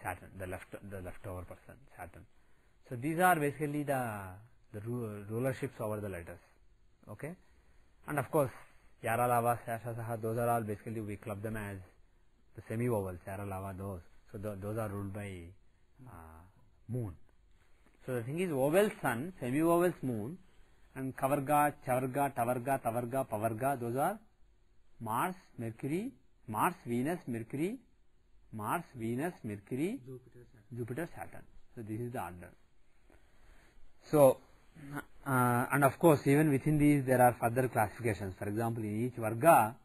Saturn, the leftover person, Saturn. So these are basically the rulerships over the letters. Okay? And of course, Yara, Lava, Sasha, Saha, those are all basically, we club them as the semi-vowels, Yara, Lava, those. So those are ruled by Moon. So the thing is, vowels Sun, semi-vowels Moon, and Kavarga, Chavarga, Tavarga, Tavarga, Pavarga, those are Mars, Mercury, Mars, Venus, Mercury, Mars, Venus, Mercury, Jupiter, Saturn. So this is the order. So, and of course, even within these, there are further classifications. For example, in each Varga,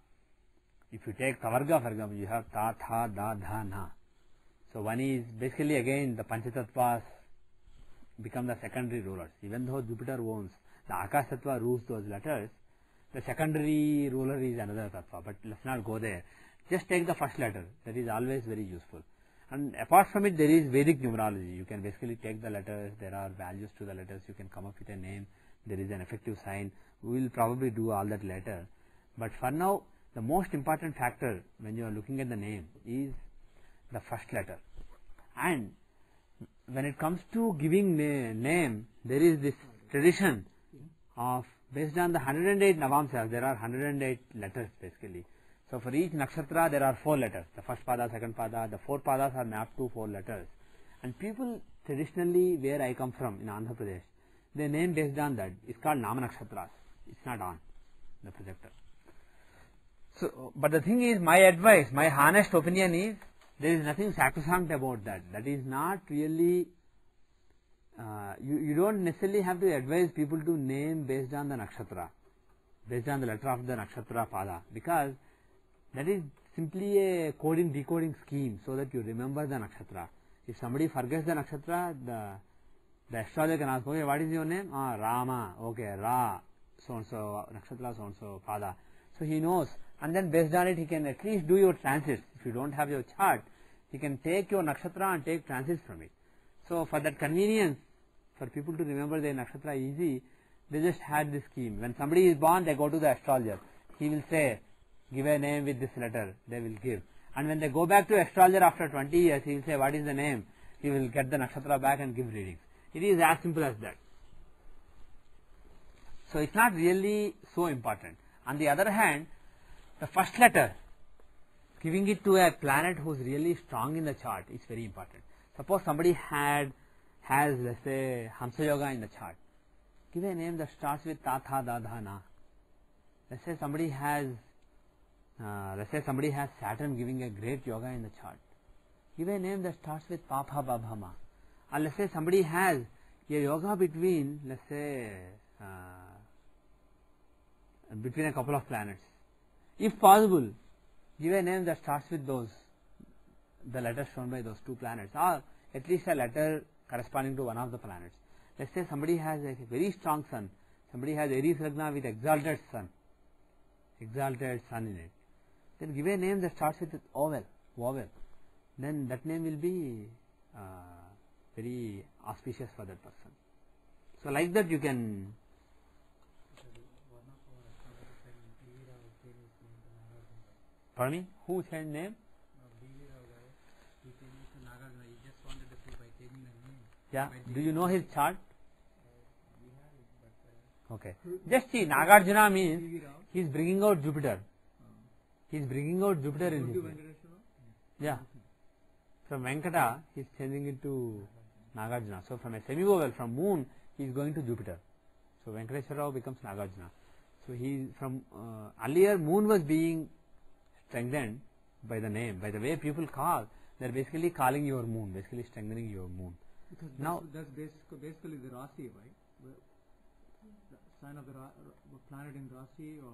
if you take Tavarga, for example, you have Ta, Tha, Da, Dha, Na. So one is basically again the Panchatattvas become the secondary rulers. Even though Jupiter owns, the Akash Tattva rules those letters, the secondary ruler is another Tattva. But let's not go there. Just take the first letter. That is always very useful. And apart from it, there is Vedic numerology. You can basically take the letters. There are values to the letters. You can come up with a name. There is an effective sign. We will probably do all that later. But for now, the most important factor when you are looking at the name is the first letter. And when it comes to giving name, there is this tradition of based on the 108 Navamsas, there are 108 letters basically. So for each nakshatra there are 4 letters. The first pada, second pada, the 4 padas are mapped to 4 letters. And people traditionally, where I come from in Andhra Pradesh, they name based on that. It's called Nama Nakshatras. It's not on the projector. So, but the thing is, my advice, my honest opinion is, there is nothing sacrosanct about that. That is not really, you don't necessarily have to advise people to name based on the nakshatra, based on the letter of the nakshatra pada, because that is simply a coding decoding scheme so that you remember the nakshatra. If somebody forgets the nakshatra, the astrologer can ask, okay, what is your name? Rama, okay, Ra, so and so, nakshatra, so and so, pada. So he knows, and then based on it he can at least do your transits. If you don't have your chart, he can take your nakshatra and take transits from it. So for that convenience, for people to remember their nakshatra easy, they just had this scheme. When somebody is born, they go to the astrologer. He will say, give a name with this letter, they will give. And when they go back to astrologer after 20 years, he will say, what is the name? He will get the nakshatra back and give readings. It is as simple as that. So it's not really so important. On the other hand, the first letter, giving it to a planet who is really strong in the chart is very important. Suppose somebody has, let's say, Hamsa Yoga in the chart. Give a name that starts with Ta, Tha, Da, Dha, Na. Let's say somebody has Saturn giving a great yoga in the chart. Give a name that starts with Pa, Pha, Ba, Bha, Ma. Or let's say somebody has a yoga between, let's say, between a couple of planets. If possible, give a name that starts with those, the letters shown by those 2 planets, or at least a letter corresponding to one of the planets. Let's say somebody has a very strong sun. Somebody has Aries Lagna with exalted sun in it. Then give a name that starts with vowel. Then that name will be very auspicious for that person. So like that you can. Pardon me? Who changed name? Yeah. Do you know his chart? Okay. Just see, Nagarjuna means he is bringing out Jupiter. He is bringing out Jupiter in his name. Yeah. From Venkata, he is changing it to Nagarjuna. So from a semi-vowel, from moon, he is going to Jupiter. So Venkateshwara Rao becomes Nagarjuna. So he from earlier moon was being strengthened by the name, by the way people call. They are basically calling your moon, basically strengthening your moon. Because now that's basically the Rasi, right? The sign of the planet in Rasi, or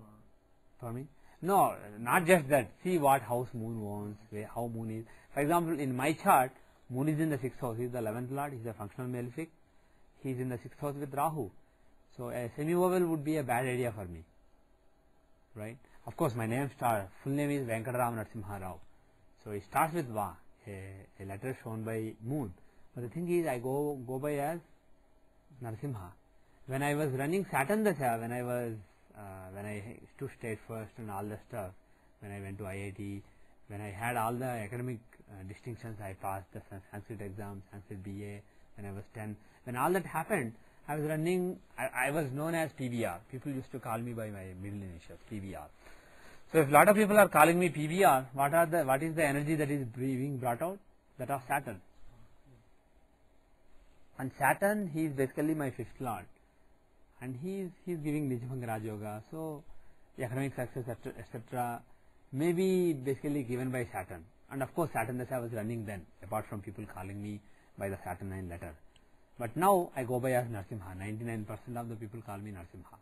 for me? No, not just that. See what house moon owns, how moon is. For example, in my chart, moon is in the 6th house. He is the 11th lord. He is a functional malefic. He is in the 6th house with Rahu. So a semi-vowel would be a bad idea for me, right? Of course, my name full name is Venkataram Narasimha Rao. So it starts with Va, a letter shown by moon. But the thing is, I go by as Narasimha. When I was running Saturn Dasha, when I stood state first and all the stuff, when I went to IIT, when I had all the academic distinctions, I passed the Sanskrit exam, Sanskrit BA, when I was 10. When all that happened, I was running, I was known as PVR. People used to call me by my middle initials, PVR. So if a lot of people are calling me PVR, what is the energy that is being brought out? That of Saturn. And Saturn, he is basically my 5th lord. And he is giving Nijbhanga Raj Yoga. So economic success, etc. may be basically given by Saturn. And of course, Saturn Dasha was running then, apart from people calling me by the Saturn 9 letter. But now I go by as Narasimha. 99% of the people call me Narasimha.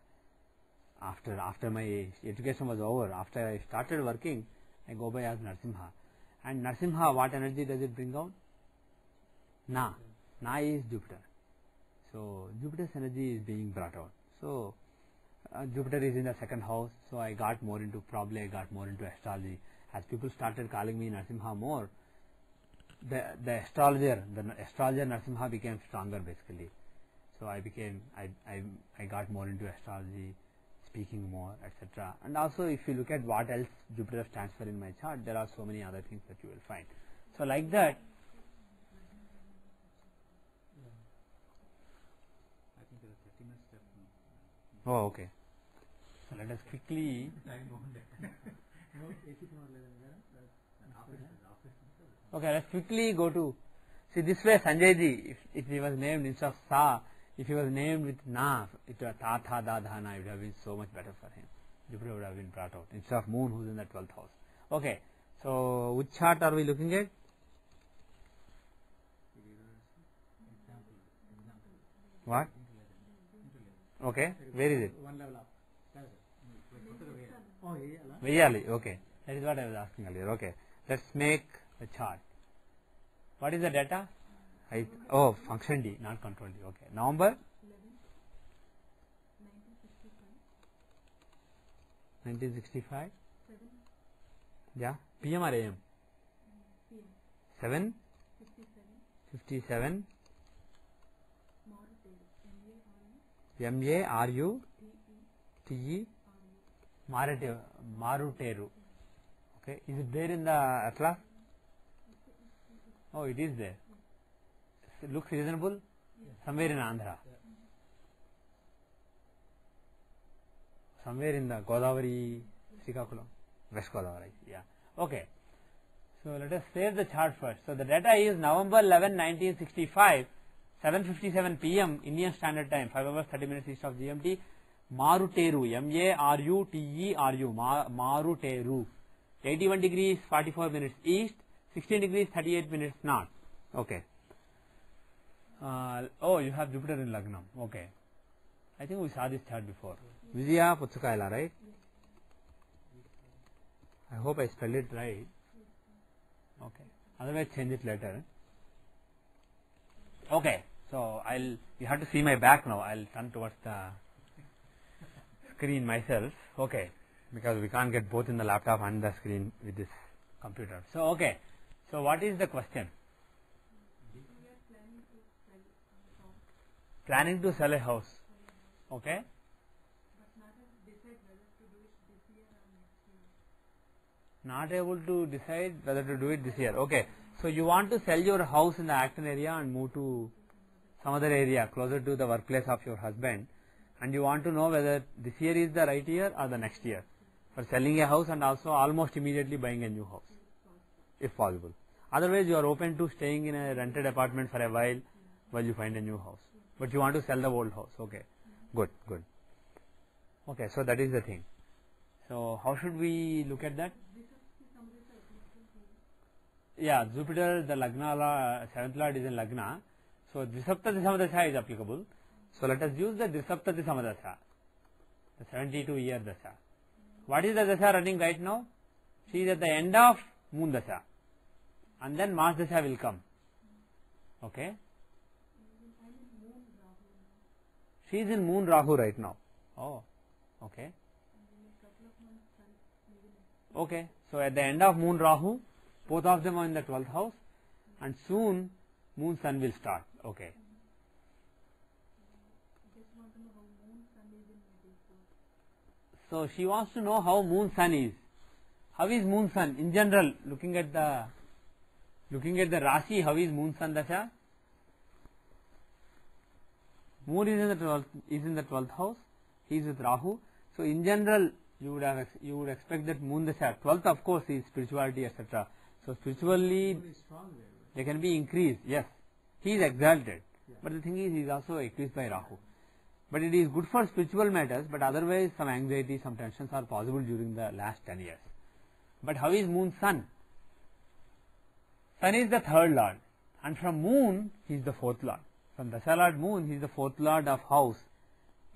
After my education was over, after I started working, I go by as Narasimha. And Narasimha, what energy does it bring out? Na. Na is Jupiter. So Jupiter's energy is being brought out. So Jupiter is in the 2nd house. So I got more into astrology. As people started calling me Narasimha more, the astrologer Narasimha became stronger basically. So I got more into astrology, speaking more, etc. And also, if you look at what else Jupiter stands for in my chart, there are so many other things that you will find. So like that. I think Oh, okay. So let us quickly. Okay, let's quickly go to. See, this way Sanjay ji, if he was named instead of Sa, if he was named with Na, it was Ta, Tha, Da, Dha, Na, it would have been so much better for him. Jupiter would have been brought out instead of Moon, who's in the 12th house. Okay, so which chart are we looking at? What? Okay, where is it? One level up. Oh, yeah. Vayali, okay. That is what I was asking earlier. Okay, let's make a chart. What is the data? Oh, function D, not control D. Okay, November 1965. Yeah, PM or AM? 7:57. MARUTE. Maruteru. Okay, is it there in the atlas? Oh, it is there. It looks reasonable. Somewhere in Andhra. Somewhere in the Godavari, Srikakulam, West Godavari. Yeah. Okay. So let us save the chart first. So the data is November 11, 1965, 7:57 p.m. Indian Standard Time, 5 hours 30 minutes east of GMT. Maruteru, Maruteru, Maruteru. 81 degrees 44 minutes east, 16 degrees 38 minutes north. Okay. Oh, you have Jupiter in Lagnam. Okay. I think we saw this chart before. Vijaya Putsukaila, right? I hope I spelled it right. Okay. Otherwise change it later. Okay. So you have to see my back now. I'll turn towards the screen myself. Okay. Because we can't get both in the laptop and the screen with this computer. So okay. So what is the question? Planning to sell a house. Okay. Not able to decide whether to do it this year. Okay. So you want to sell your house in the Acton area and move to some other area closer to the workplace of your husband, and you want to know whether this year is the right year or the next year for selling a house and also almost immediately buying a new house, if possible. Otherwise, you are open to staying in a rented apartment for a while you find a new house. But you want to sell the old house. Okay. Good, good. Okay, so that is the thing. So how should we look at that? Yeah, Jupiter, the Lagna, 7th Lord is in Lagna. So Drisapta Disamadasha is applicable. So let us use the Drisapta Disamadasha, the 72-year Dasha. What is the Dasha running right now? She is at the end of Moon Dasha. And then Mars Dasha will come. Okay. She is in Moon Rahu right now. Oh, okay. Okay. So at the end of Moon Rahu, both of them are in the 12th house, and soon Moon Sun will start. Okay. So she wants to know how Moon Sun is. How is Moon Sun in general? Looking at the Rashi, how is Moon Sun Dasha? Moon is in the 12th house. He is with Rahu. So in general, you would expect that Moon Dasha, 12th of course is spirituality, etc. So spiritually, they can be increased. Yes, he is exalted. Yeah. But the thing is, he is also eclipsed by Rahu. But it is good for spiritual matters. But otherwise, some anxiety, some tensions are possible during the last 10 years. But how is Moon Sun? Sun is the 3rd Lord, and from Moon he is the 4th Lord. From Dasha Lord Moon, he is the 4th Lord of house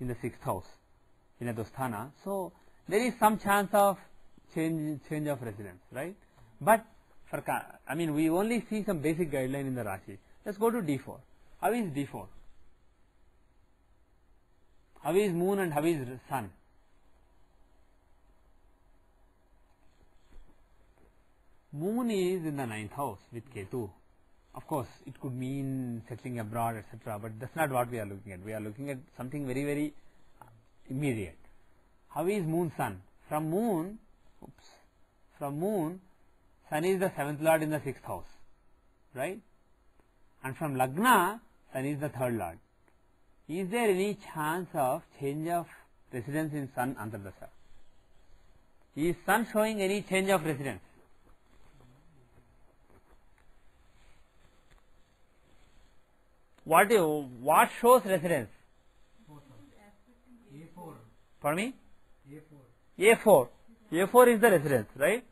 in the 6th house in a Dosthana. So there is some chance of change of residence, right? But we only see some basic guideline in the Rashi. Let's go to D4. How is D4? How is Moon and how is Sun? Moon is in the 9th house with Ketu. Of course, it could mean settling abroad, etc. But that's not what we are looking at. We are looking at something very, very immediate. How is Moon Sun? From Moon, Sun is the 7th Lord in the 6th house, right? And from Lagna, Sun is the 3rd Lord. is there any chance of change of residence in Sun Antardasha? Is Sun showing any change of residence? What shows residence? A4. Pardon me? A4. A4. A4 is the residence, right?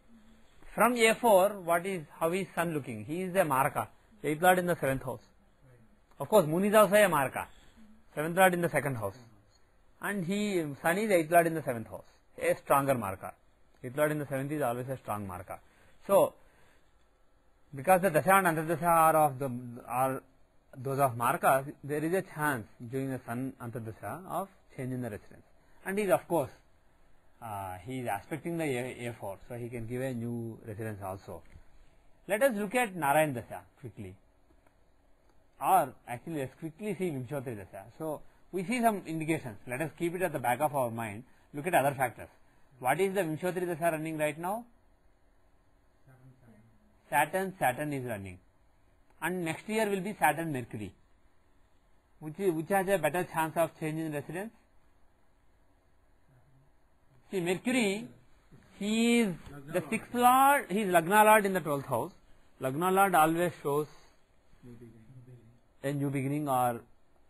From A4, how is Sun looking? He is a Maraka, 8th Lord in the 7th house. Of course, Moon is also a Maraka, 7th Lord in the 2nd house. And Sun is 8th Lord in the 7th house, a stronger Maraka. 8th Lord in the 7th is always a strong Maraka. So, because the Dasha and Antardasha are those of Marakas, there is a chance during the Sun Antardasha of changing the residence. And he is, of course, he is aspecting the A4, so he can give a new residence also. Let us look at Narayan Dasha quickly, or actually let us quickly see Vimshottari Dasha. So, we see some indications. Let us keep it at the back of our mind. Look at other factors. What is the Vimshottari Dasha running right now? Saturn is running. And next year will be Saturn Mercury. Which has a better chance of changing residence? See, Mercury, he is the 6th Lord, he is Lagna Lord in the 12th house. Lagna Lord always shows a new beginning or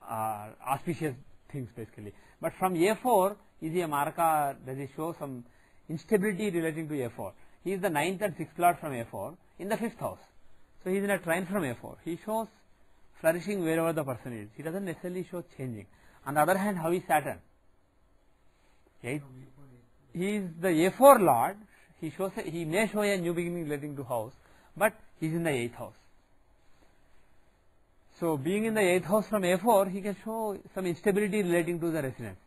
auspicious things basically. But from A4, is he a Maraka? Does he show some instability relating to A4? He is the 9th and 6th Lord from A4 in the 5th house. So, he is in a trine from A4. He shows flourishing wherever the person is. He does not necessarily show changing. On the other hand, how is Saturn? He is the A4 Lord. He may show a new beginning relating to house, but he is in the 8th house. So, being in the 8th house from A4, he can show some instability relating to the residence,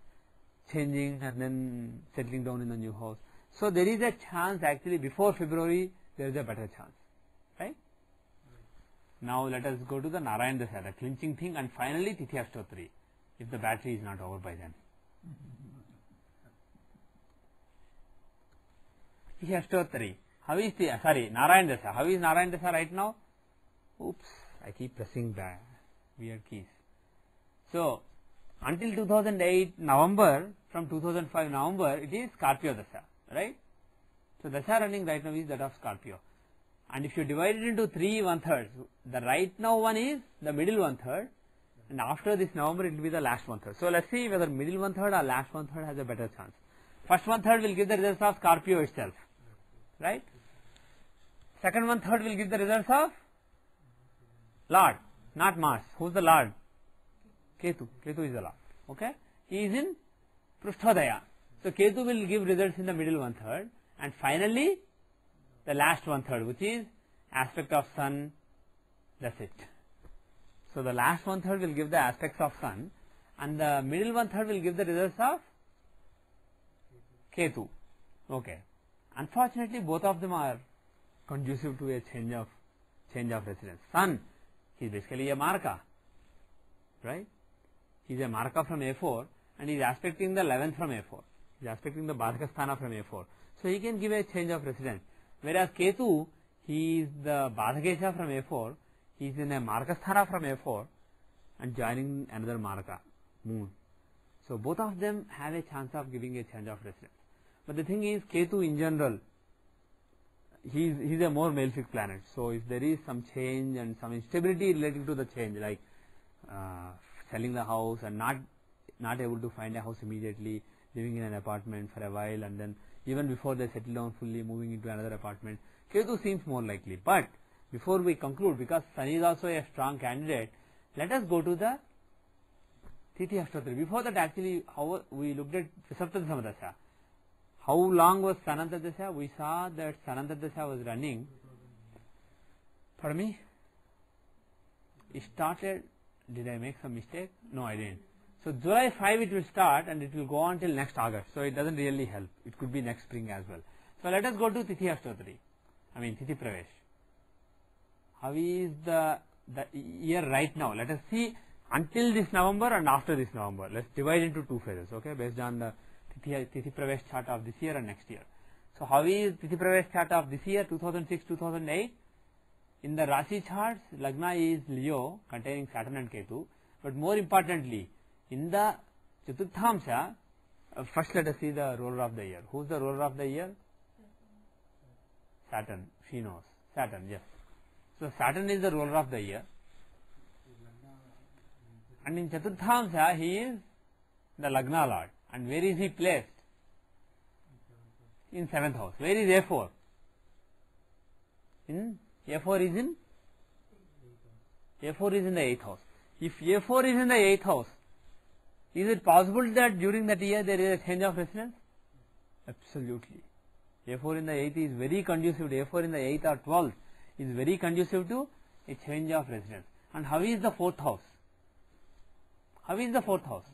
changing and then settling down in the new house. So, there is a chance actually before February, there is a better chance, right? Now, let us go to the Narayan Dasha, the clinching thing, and finally Tithi Ashtotri, if the battery is not over by then. Tithi Ashtotri, how is Narayan Dasha, how is Narayan Dasha right now? Oops, I keep pressing the weird keys. So, until 2008 November, from 2005 November, it is Scorpio Dasha, right? So, Dasha running right now is that of Scorpio. And if you divide it into 3 1/3, the right now one is the middle 1/3, and after this November it will be the last 1/3. So, let us see whether middle 1/3 or last 1/3 has a better chance. First 1/3 will give the results of Scorpio itself, right? Second 1/3 will give the results of Lord, not Mars. Who is the Lord? Ketu. Ketu is the Lord. Okay? He is in Prushthodaya. So, Ketu will give results in the middle 1/3, and finally the last 1/3, which is aspect of Sun. That's it. So, the last 1/3 will give the aspects of Sun, and the middle 1/3 will give the results of Ketu. Okay. Unfortunately, both of them are conducive to a change of residence. Sun, he is basically a Maraka, right? He is a Maraka from A4, and he is aspecting the 11th from A4. He is aspecting the Badhakasthana from A4. So, he can give a change of residence. Whereas Ketu, he is the Badhakesha from A4, he is in a Marakasthana from A4 and joining another Maraka, Moon. So, both of them have a chance of giving a change of residence. But the thing is, Ketu in general, he is a more malefic planet. So, if there is some change and some instability relating to the change, like selling the house and not able to find a house immediately, living in an apartment for a while, and then even before they settle down fully, moving into another apartment, Ketu seems more likely. But before we conclude, because Sun is also a strong candidate, let us go to the Tithi Ashtotri. Before that, actually, how we looked at Prisapta Samadasha. How long was Sananta Dasha? We saw that Sananta Dasha was running. Pardon me? It started. Did I make some mistake? No, I didn't. So, July 5 it will start and it will go on till next August. So, it does not really help. It could be next spring as well. So, let us go to Tithi Ashtotri. Tithi Pravesh. How is the year right now? Let us see until this November and after this November. Let us divide into 2 phases, okay, based on the Tithi Pravesh chart of this year and next year. So, how is Tithi Pravesh chart of this year, 2006-2008? In the Rashi charts, Lagna is Leo containing Saturn and Ketu, but more importantly, In the Chaturthamsha, first let us see the ruler of the year. Who is the ruler of the year? Saturn. She knows. Saturn, yes. So Saturn is the ruler of the year. And in Chaturthamsha, he is the Lagna Lord. And where is he placed? In 7th house. Where is A4? A4 is in? A4 is in the 8th house. If A4 is in the 8th house, is it possible that during that year there is a change of residence? Absolutely. A4 in the 8th is very conducive to A4 in the 8th or 12th is very conducive to a change of residence. And how is the 4th house? How is the 4th house?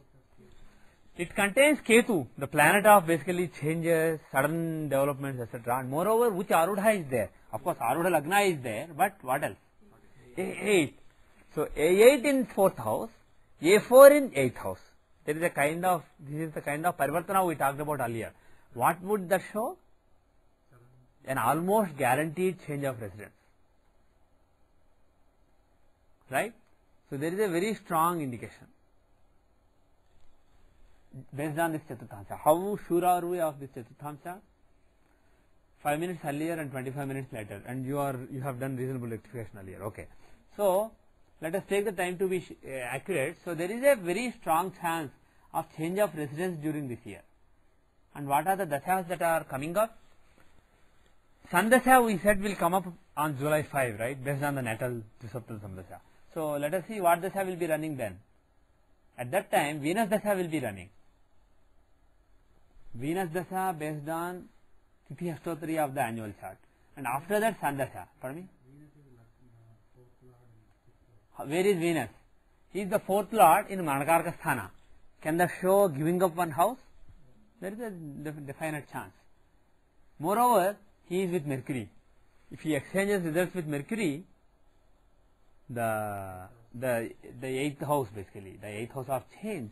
It contains Ketu, the planet of basically changes, sudden developments, etc. And moreover, which Arudha is there? Of course, Arudha Lagna is there, but what else? A8. So, A8 in 4th house, A4 in 8th house. There is a kind of, this is the kind of Parivartana we talked about earlier. What would that show? An almost guaranteed change of residence. Right? So, there is a very strong indication based on this Chaturthamsha. How sure are we of this Chaturthamsha? 5 minutes earlier and 25 minutes later, and you have done reasonable rectification earlier. Okay. So, let us take the time to be accurate. So, there is a very strong chance of change of residence during this year. And what are the dashas that are coming up? Sun Dasha we said will come up on July 5, right, based on the natal Trisaptal Samdasha. So, let us see what Dasha will be running then. At that time, Venus Dasha will be running. Venus Dasha based on Tithi Ashtotri of the annual chart. And after that, Sun Dasha. Pardon me? Where is Venus? He is the 4th lord in Manakarka Sthana. Can that show giving up one house? There is a definite chance. Moreover, he is with Mercury. If he exchanges results with Mercury, the 8th house basically, the 8th house of change,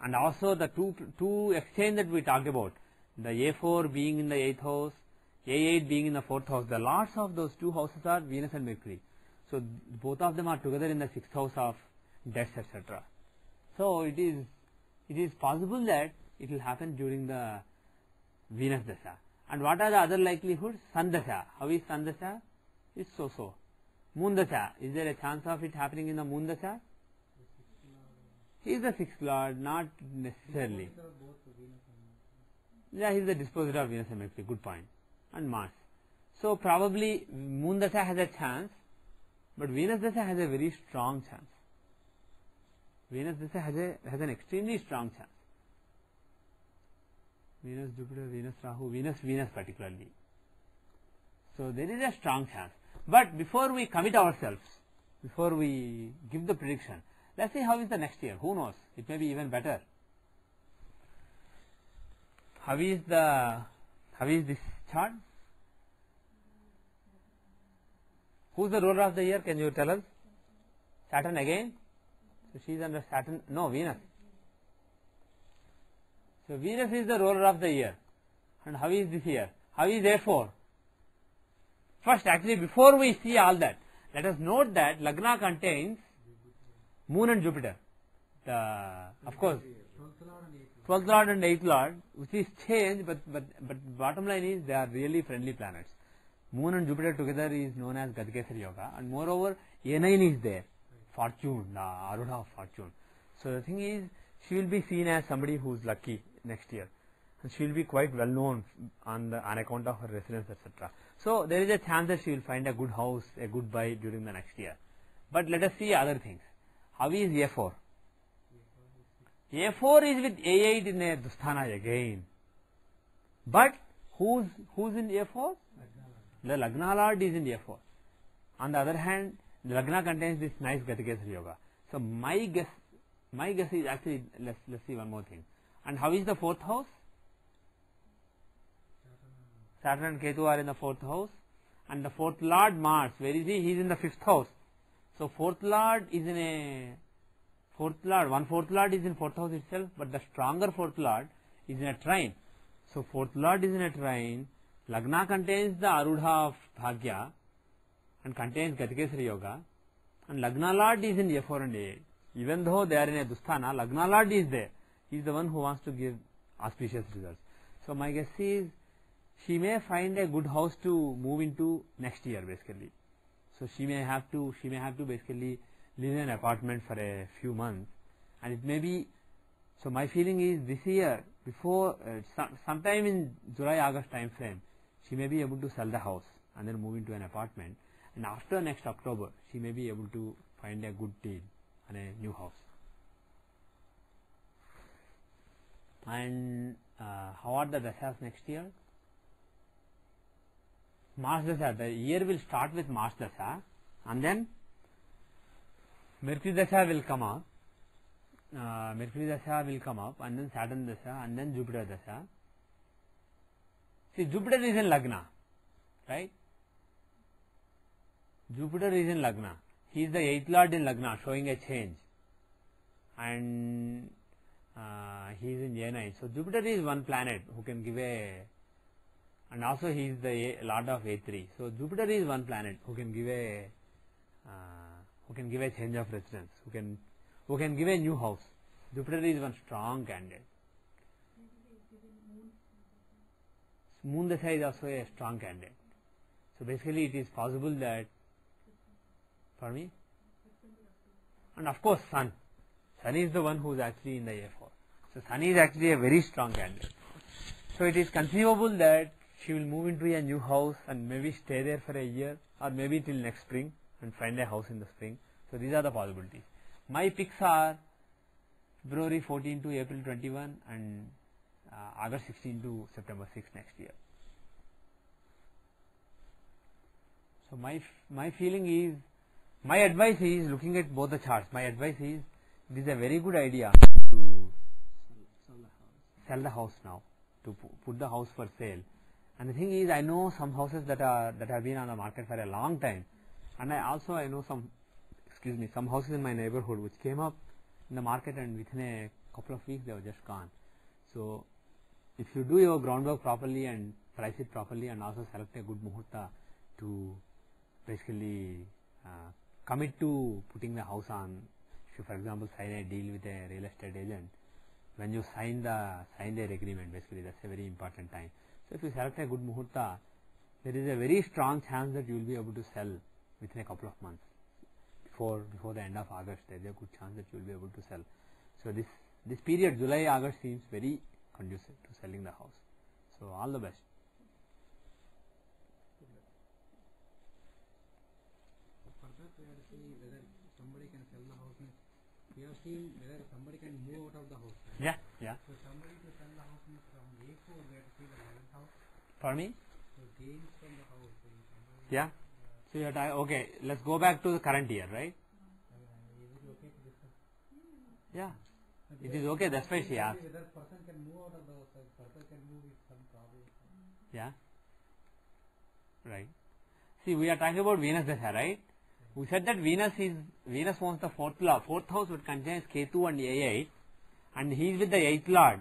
and also the two exchange that we talked about, the A4 being in the 8th house, A8 being in the 4th house, the lords of those two houses are Venus and Mercury. So, both of them are together in the 6th house of deaths, etc. So, it is possible that it will happen during the Venus Dasha. And what are the other likelihoods? Sun Dasha. How is Sun Dasha? It's so. Moon Dasha. Is there a chance of it happening in the Moon Dasha? He is the 6th lord, not necessarily. Yeah, he is the disposer of Venus and Mercury. Good point. And Mars. So, probably Moon Dasha has a chance, but Venus Dasha has a very strong chance. Venus Dasha has an extremely strong chance. Venus, Jupiter, Venus, Rahu, Venus particularly. So, there is a strong chance. But before we commit ourselves, before we give the prediction, let us see how is the next year. Who knows? It may be even better. How is this chart? Who is the ruler of the year? Can you tell us? Saturn again? So, she is under Saturn. No, Venus. So, Venus is the ruler of the year. And how is this year? How is A4? First, actually, before we see all that, let us note that Lagna contains Moon and Jupiter. Of course, 12th Lord and 8th Lord, which is change, but bottom line is they are really friendly planets. Moon and Jupiter together is known as Gadkesari Yoga, and moreover, A9 is there, fortune, the Arudha of fortune. So, the thing is, she will be seen as somebody who is lucky next year, and she will be quite well known on account of her residence, etc. So, there is a chance that she will find a good house, a good buy during the next year. But let us see other things. How is A4? A4 is with A8 in a Dusthana again. But who's in A4? The Lagna Lord is in A4. On the other hand, the Lagna contains this nice Gatikesari Yoga. So my guess is actually, let's see one more thing. And how is the 4th house? Saturn and Ketu are in the 4th house. And the 4th Lord Mars, where is he? He is in the 5th house. So 4th Lord is in a 4th Lord, 1/4 Lord is in 4th house itself, but the stronger 4th Lord is in a trine. So 4th Lord is in a trine. Lagna contains the Arudha of Bhagya and contains Gatikesari Yoga, and Lagna Lord is in A4 and A8. Even though they are in a Dusthana, Lagna Lord is there. He is the one who wants to give auspicious results. So my guess is she may find a good house to move into next year basically. So she may have to basically live in an apartment for a few months, and it may be. So my feeling is this year, before sometime in July-August time frame, she may be able to sell the house and then move into an apartment, and after next October she may be able to find a good deal on a new house. And how are the dashas next year? Mars dasha, the year will start with Mars dasha, and then Mercury dasha will come up. Mercury dasha will come up, and then Saturn dasha, and then Jupiter dasha. See, Jupiter is in Lagna, right? Jupiter is in Lagna. He is the 8th lord in Lagna, showing a change, and he is in A9. So Jupiter is one planet who can give a, and also he is the lord of A3. So Jupiter is one planet who can give a change of residence, who can give a new house. Jupiter is one strong candidate. Moon dasha is also a strong candidate. So basically it is possible that, for me, and of course Sun. Sun is the one who is actually in the A4. So Sun is actually a very strong candidate. So it is conceivable that she will move into a new house and maybe stay there for a year, or maybe till next spring and find a house in the spring. So these are the possibilities. My picks are February 14 to April 21 and August 16 to September 6 next year. So my feeling is, my advice is, looking at both the charts, my advice is, it is a very good idea to sell the house now, to put the house for sale. And the thing is, I know some houses that have been on the market for a long time, and I know some houses in my neighborhood which came up in the market, and within a couple of weeks they were just gone. So if you do your groundwork properly and price it properly, and also select a good muhurta to basically commit to putting the house on, if you for example sign a deal with a real estate agent, when you sign their agreement, basically that's a very important time. So if you select a good muhurta, there is a very strong chance that you will be able to sell within a couple of months. Before the end of August, there is a good chance that you will be able to sell. So this period, July-August, seems very conducive to selling the house. So all the best. For that, we are seeing whether somebody can sell the house. We have seen whether somebody can move out of the house. Right? Yeah. So somebody to sell the house means from A4, we have to see the 11th house. For me? So gains from the house. Yeah. So you are okay. Let's go back to the current year, right? Is it okay to discuss? Yeah. It is okay. That's why she asked. Whether person can move out of the house, person can move with some problem. Yeah. Right. See, we are talking about Venus Dasha, right? We said that Venus owns the 4th law. 4th house which contains Ketu and A8, and he is with the 8th lord,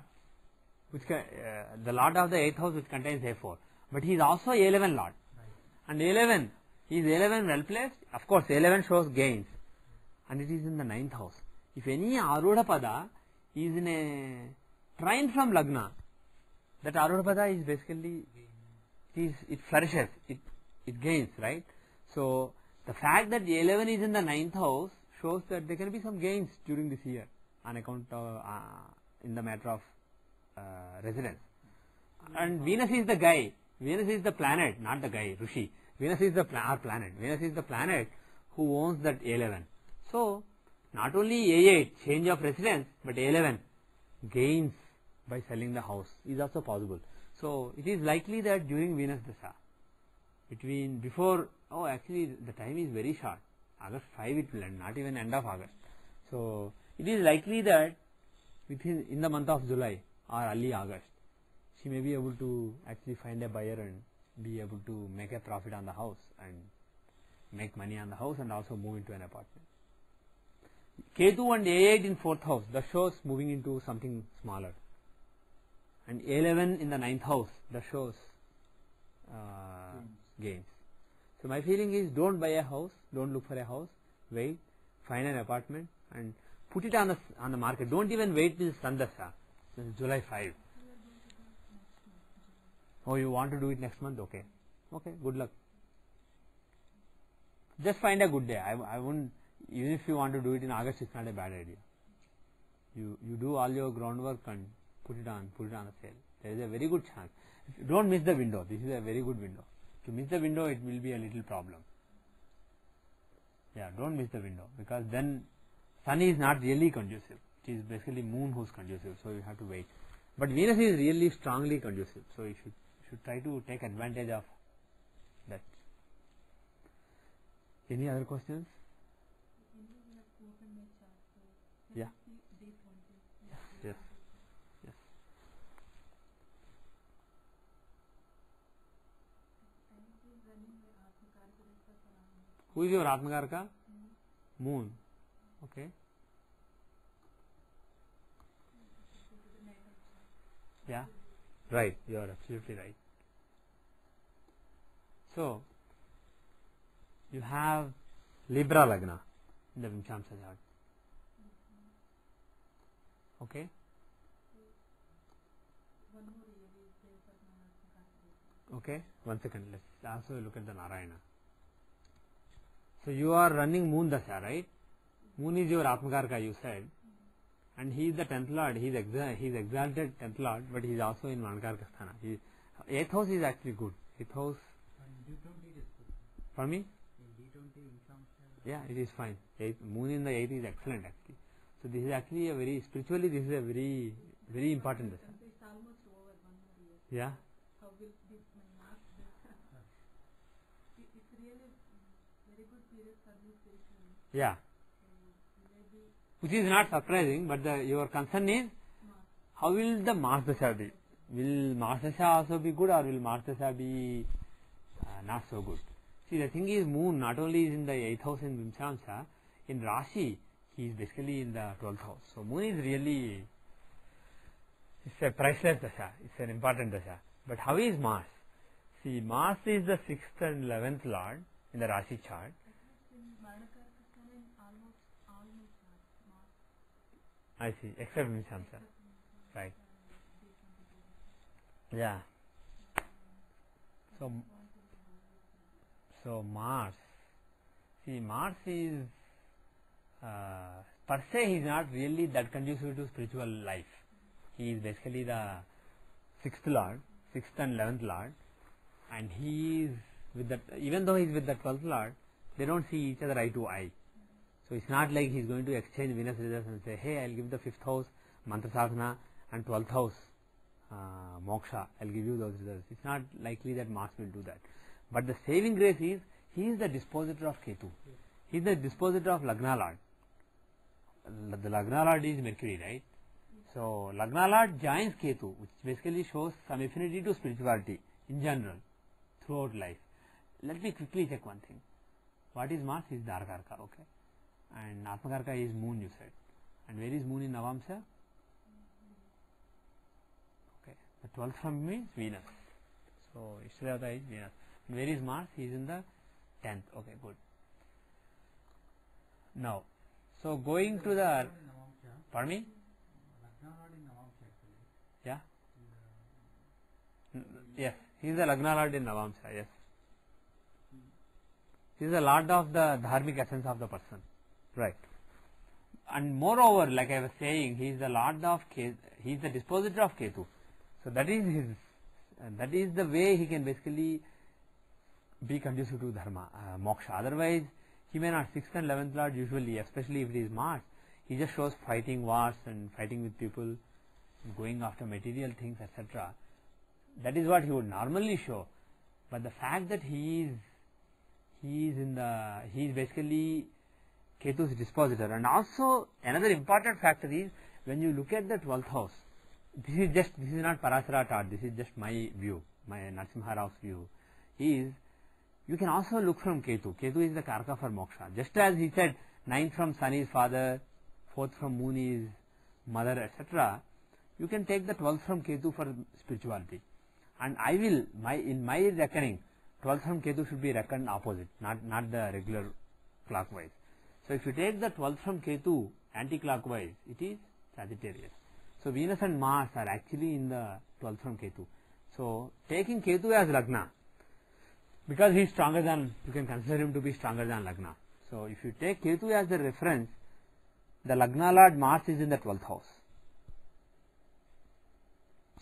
the lord of the 8th house which contains A4. But he is also A11 lord. And A11, is A11 well placed? Of course, A11 shows gains, and it is in the 9th house. If any Arudha Pada is in a trine from Lagna, that Arudha Pada is basically, it flourishes, it gains, right? So the fact that A11 is in the 9th house shows that there can be some gains during this year on account of in the matter of residence. And Venus is the guy. Venus is the planet, not the guy, Rishi. Venus is the planet. Venus is the planet who owns that A11. So not only A8 change of residence, but A11 gains by selling the house is also possible. So it is likely that during Venus Dasha, actually the time is very short. August 5 it will end, not even end of August. So it is likely that in the month of July or early August, she may be able to actually find a buyer and be able to make a profit on the house and make money on the house and also move into an apartment. Ketu and A8 in 4th house, that shows moving into something smaller. And A11 in the 9th house, that shows gains. So my feeling is, don't buy a house, don't look for a house, wait, find an apartment and put it on the market. Don't even wait till Sandasha, July 5. Oh, you want to do it next month? Okay. Okay, good luck. Just find a good day. I wouldn't, even if you want to do it in August, it's not a bad idea. You do all your groundwork and put it on a sale. There is a very good chance. Don't miss the window. This is a very good window. To miss the window, it will be a little problem. Yeah, don't miss the window, because then Sun is not really conducive. It is basically Moon who's conducive, so you have to wait. But Venus is really strongly conducive, so you should try to take advantage of that. Any other questions? Yeah. Yes. Yes. Who is your Atmakaraka? Moon. Okay. Yeah. Right. You are absolutely right. So, you have Libra Lagna in the Vimshamsa chart. Okay. Okay. 1 second. Let's also look at the Narayana. So you are running Moon Dasha, right? Moon is your Atmakaraka, you said, and he is the 10th Lord. He is exalted 10th Lord, but he is also in Manakaraka Sthana. 8th house is actually good. 8th house. For me? Yeah, it is fine. Moon in the 8th is excellent actually. So this is actually a very, spiritually this is a very, very important Dasha. It's almost over 1 more year. Yeah. How will this Mars? It's really very good period for me spiritually. Yeah. Which is not surprising, but your concern is how will the Mars Dasha be? Will Mars Dasha also be good, or will Mars Dasha be not so good? See, the thing is, Moon not only is in the 8th house in Vimshamsa, in Rashi, he is basically in the 12th house. So, Moon is really, it's a priceless Dasha, it's an important Dasha. But how is Mars? See, Mars is the 6th and 11th Lord in the Rashi chart. I see, except Vimshamsa. Right. Yeah. So Mars. See, Mars is per se he is not really that conducive to spiritual life. He is basically the 6th Lord, 6th and 11th Lord, and he is with that. Even though he is with the 12th Lord, they don't see each other eye to eye. So it's not like he's going to exchange Venus results and say, hey, I'll give the 5th house mantra sadhana and 12th house moksha. I'll give you those results. It's not likely that Mars will do that. But the saving grace is, he is the dispositor of Ketu. He is the dispositor of Lagna Lord. The Lagna Lord is Mercury, right? So Lagna Lord joins Ketu, which basically shows some affinity to spirituality in general throughout life. Let me quickly check one thing. What is Mars? Is Dharkarka, okay? And Atmakaraka is Moon, you said. And where is Moon in Navamsa? Okay. The 12th from me is Venus. So Ishtadevata is Venus. And where is Mars? He is in the 10th. Okay, good. Now, so going to the, pardon me? Yeah? Yes, he is the Lagna Lord in Navamsa, yes. He is the Lord of the dharmic essence of the person. Right. And moreover, like I was saying, he is the Lord of Ketu, he is the dispositor of Ketu. So that is his, that is the way he can basically be conducive to dharma, moksha. Otherwise, he may not. 6th and 11th Lord usually, especially if it is Mars, he just shows fighting wars and fighting with people, going after material things, etc. That is what he would normally show. But the fact that he is basically Ketu's dispositor. And also another important factor is, when you look at the 12th house, this is not Parasara chart, this is just my view, my Narasimha Rao's view, is you can also look from Ketu. Ketu is the Karaka for moksha. Just as he said, 9th from Sun is father, 4th from Moon is mother, etc. You can take the 12th from Ketu for spirituality. And I will, in my reckoning, 12th from Ketu should be reckoned opposite, not the regular clockwise. So if you take the 12th from Ketu anti-clockwise, it is Sagittarius. So Venus and Mars are actually in the 12th from Ketu. So taking Ketu as Lagna, because he is stronger than, you can consider him to be stronger than Lagna. So if you take Ketu as the reference, the Lagna Lord Mars is in the 12th house.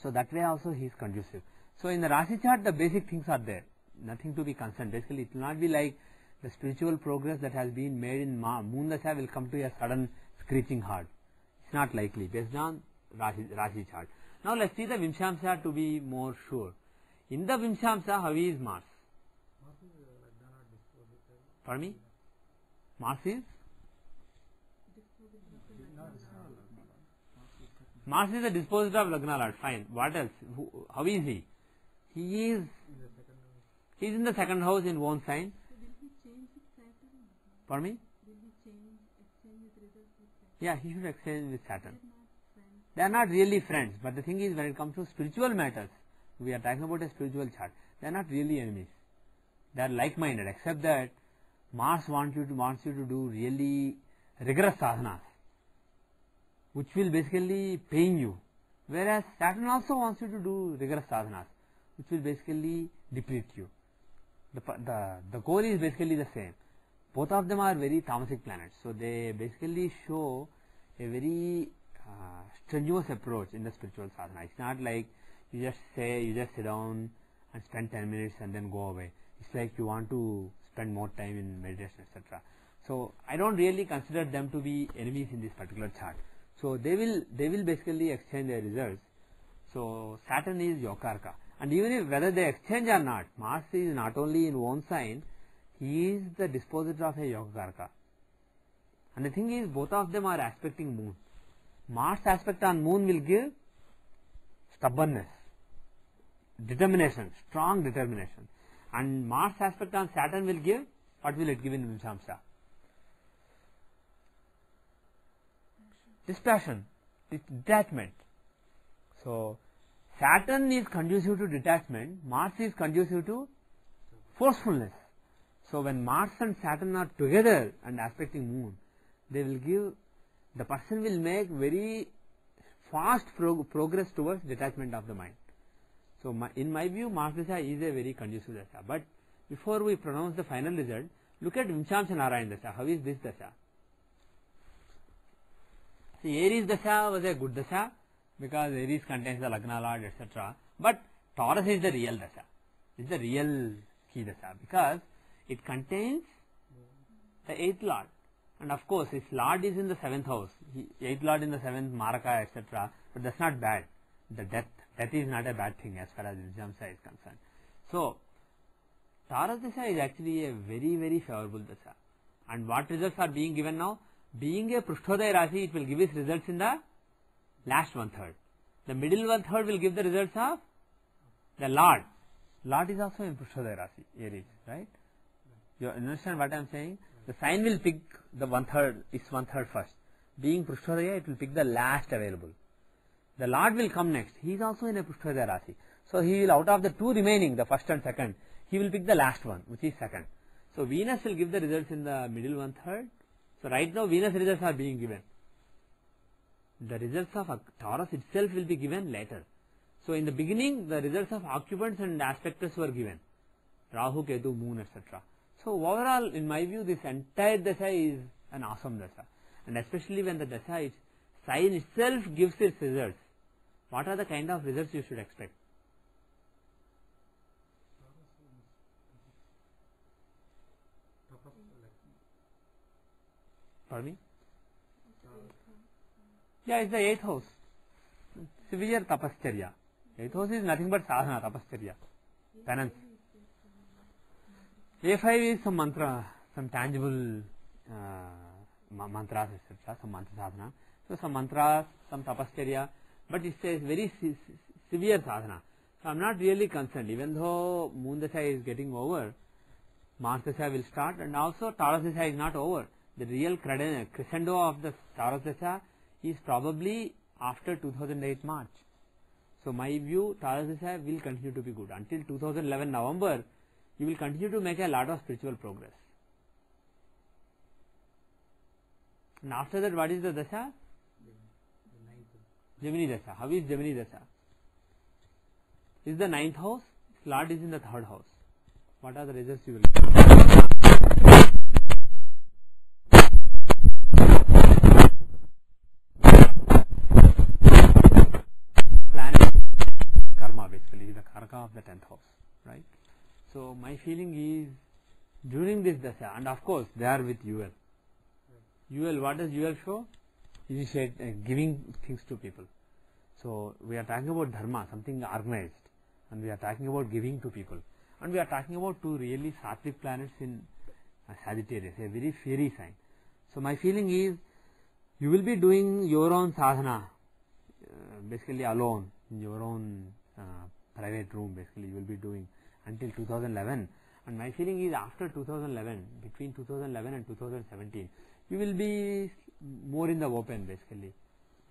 So that way also he is conducive. So in the Rasi chart, the basic things are there, nothing to be concerned. Basically, it will not be like the spiritual progress that has been made in Moon Dasha will come to a sudden screeching hard. It's not likely based on Rasi chart. Now let's see the Vimshamsa to be more sure. In the Vimshamsa, how is Mars? Pardon me? Mars is? Mars is the dispositor of Lagna Lord. Fine. What else? How is he? He is in the second house in own sign. So will he change with Saturn? Pardon me? Will he exchange with results with Saturn? Yeah, he should exchange with Saturn. They're not friends. They are not really friends, but the thing is, when it comes to spiritual matters, we are talking about a spiritual chart. They are not really enemies. They are like-minded, except that Mars wants you to do really rigorous sadhanas, which will basically pain you, whereas Saturn also wants you to do rigorous sadhanas, which will basically deplete you. The goal is basically the same. Both of them are very tamasic planets, so they basically show a very strenuous approach in the spiritual sadhana. It's not like you just sit down and spend 10 minutes and then go away. It's like you want to spend more time in meditation, etc. So I don't really consider them to be enemies in this particular chart. So they will basically exchange their results. So Saturn is Yokarka, and even if whether they exchange or not, Mars is not only in one sign, he is the dispositor of a Yokarka. And the thing is, both of them are aspecting Moon. Mars aspect on Moon will give stubbornness, determination, strong determination, and Mars aspect on Saturn will give, what will it give in Vimshamsa? Dispassion, detachment. So Saturn is conducive to detachment, Mars is conducive to forcefulness. So when Mars and Saturn are together and aspecting Moon, they will give, the person will make very fast progress towards detachment of the mind. So in my view, Mars Dasha is a very conducive Dasha. But before we pronounce the final result, look at Vimshamsa Narayana Dasha. How is this Dasha? See, Aries Dasha was a good Dasha because Aries contains the Lagna Lord, etc. But Taurus is the real Dasha. It's the real key Dasha because it contains the 8th Lord. And of course, his Lord is in the 7th house, 8th Lord in the 7th, Maraka, etc. But that's not bad. The death is not a bad thing as far as Vimshamsa is concerned. So, Taurus Dasha is actually a very, very favorable Dasha. And what results are being given now? Being a Prushthodaya Rasi, it will give its results in the last 1/3. The middle 1/3 will give the results of the Lord. Lord is also in Prushthodaya Rasi, Aries, right? You understand what I am saying? The sign will pick the 1/3, its 1/3 first. Being Prushthodaya, it will pick the last available. The Lord will come next. He is also in a Prushthodaya Rasi. So he will, out of the two remaining, the first and second, he will pick the last one, which is second. So Venus will give the results in the middle 1/3. So right now Venus results are being given. The results of Taurus itself will be given later. So in the beginning, the results of occupants and aspectors were given. Rahu, Ketu, Moon, etc. So overall, in my view, this entire Dasha is an awesome Dasha. And especially when the Dasha sign itself gives its results. What are the kind of results you should expect? Pardon me? Yeah, it's the 8th house. Severe tapascharya. 8th house is nothing but sadhana, tapascharya, penance. A5 is some mantra, some tangible mantras, etc., some mantra sadhana. So some mantras, some tapascharya, but it's a very severe sadhana. So I'm not really concerned, even though Moon Dasha is getting over, Mars Dasha will start, and also Taurus Dasha is not over. The real crescendo of the Taurus Dasha is probably after 2008 March. So my view, Taurus Dasha will continue to be good. Until 2011 November, you will continue to make a lot of spiritual progress. And after that, what is the dasha? Gemini dasha. How is Gemini dasha? Is the 9th house? Lord is in the 3rd house. What are the results you will get? Planet karma basically is the karaka of the 10th house, right? So my feeling is during this dasha, and of course they are with UL. UL, what does UL show? Initiate, giving things to people. So we are talking about dharma, something organized, and we are talking about giving to people, and we are talking about two really sattvic planets in Sagittarius, a very fiery sign. So my feeling is you will be doing your own sadhana, basically alone in your own private room. Basically you will be doing until 2011, and my feeling is after 2011, between 2011 and 2017, you will be more in the open. Basically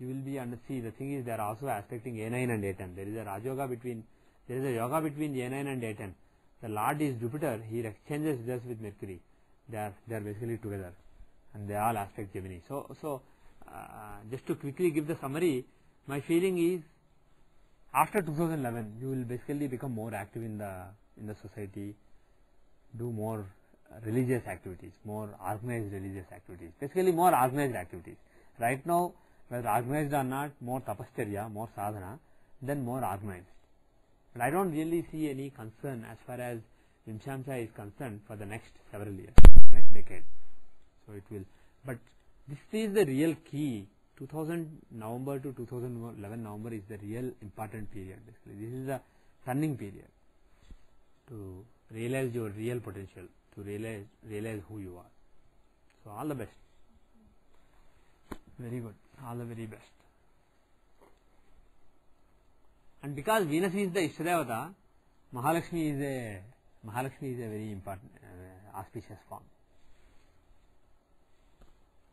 you will be under. See, the thing is, they are also aspecting A9 and A10. There is a yoga between A9 and A10. The Lord is Jupiter. He exchanges just with Mercury. They are basically together, and they all aspect Gemini. So just to quickly give the summary, my feeling is after 2011 you will basically become more active in the society, do more religious activities, more organized religious activities, basically more organized activities. Right now, whether organized or not, more tapascharya, more sadhana, then more organized. But I don't really see any concern as far as Vimshamsa is concerned for the next several years, next decade. So it will, but this is the real key. 2000 November to 2011 November is the real important period. Basically, this is the turning period to realize your real potential, to realize who you are. So all the best. Very good. All the very best. And because Venus is the Ishtadevata, Mahalakshmi is a very important auspicious form.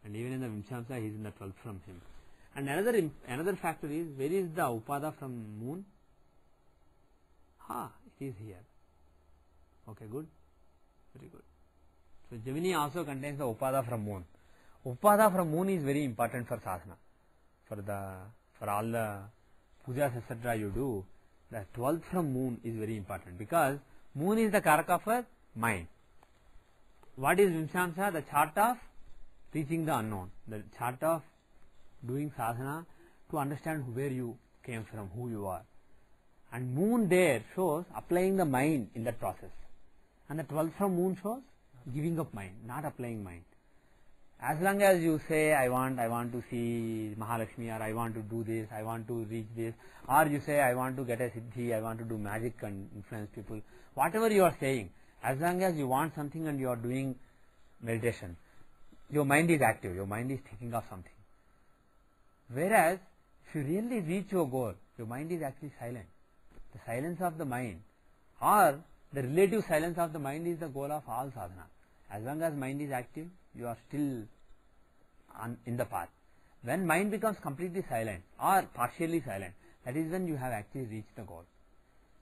And even in the Vimshamsa, he is in the 12th from him. And another factor is, where is the Upada from moon? It is here. Okay, good. Very good. So Gemini also contains the Upada from moon. Upada from moon is very important for sadhana. For all the pujas etc. you do, the 12th from moon is very important, because moon is the karaka for mind. What is Vimshamsa? The chart of reaching the unknown, the chart of doing sadhana to understand where you came from, who you are. And moon there shows applying the mind in that process. And the 12th from moon shows giving up mind, not applying mind. As long as you say, I want to see Mahalakshmi, or I want to do this, I want to reach this, or you say, I want to get a siddhi, I want to do magic and influence people, whatever you are saying, as long as you want something and you are doing meditation, your mind is active, your mind is thinking of something. Whereas, if you really reach your goal, your mind is actually silent. The silence of the mind, or the relative silence of the mind, is the goal of all sadhana. As long as mind is active, you are still in the path. When mind becomes completely silent or partially silent, that is when you have actually reached the goal.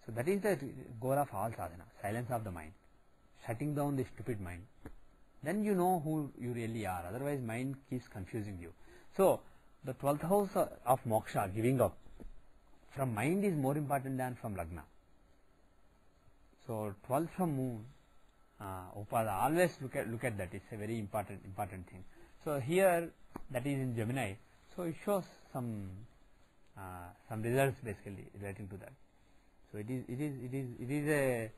So that is the goal of all sadhana, silence of the mind, shutting down the stupid mind. Then you know who you really are, otherwise mind keeps confusing you. So the 12th house of moksha, giving up, from mind is more important than from lagna. So 12th from moon, Upada, always look at that. It's a very important thing. So here, that is in Gemini. So it shows some results basically relating to that. So it is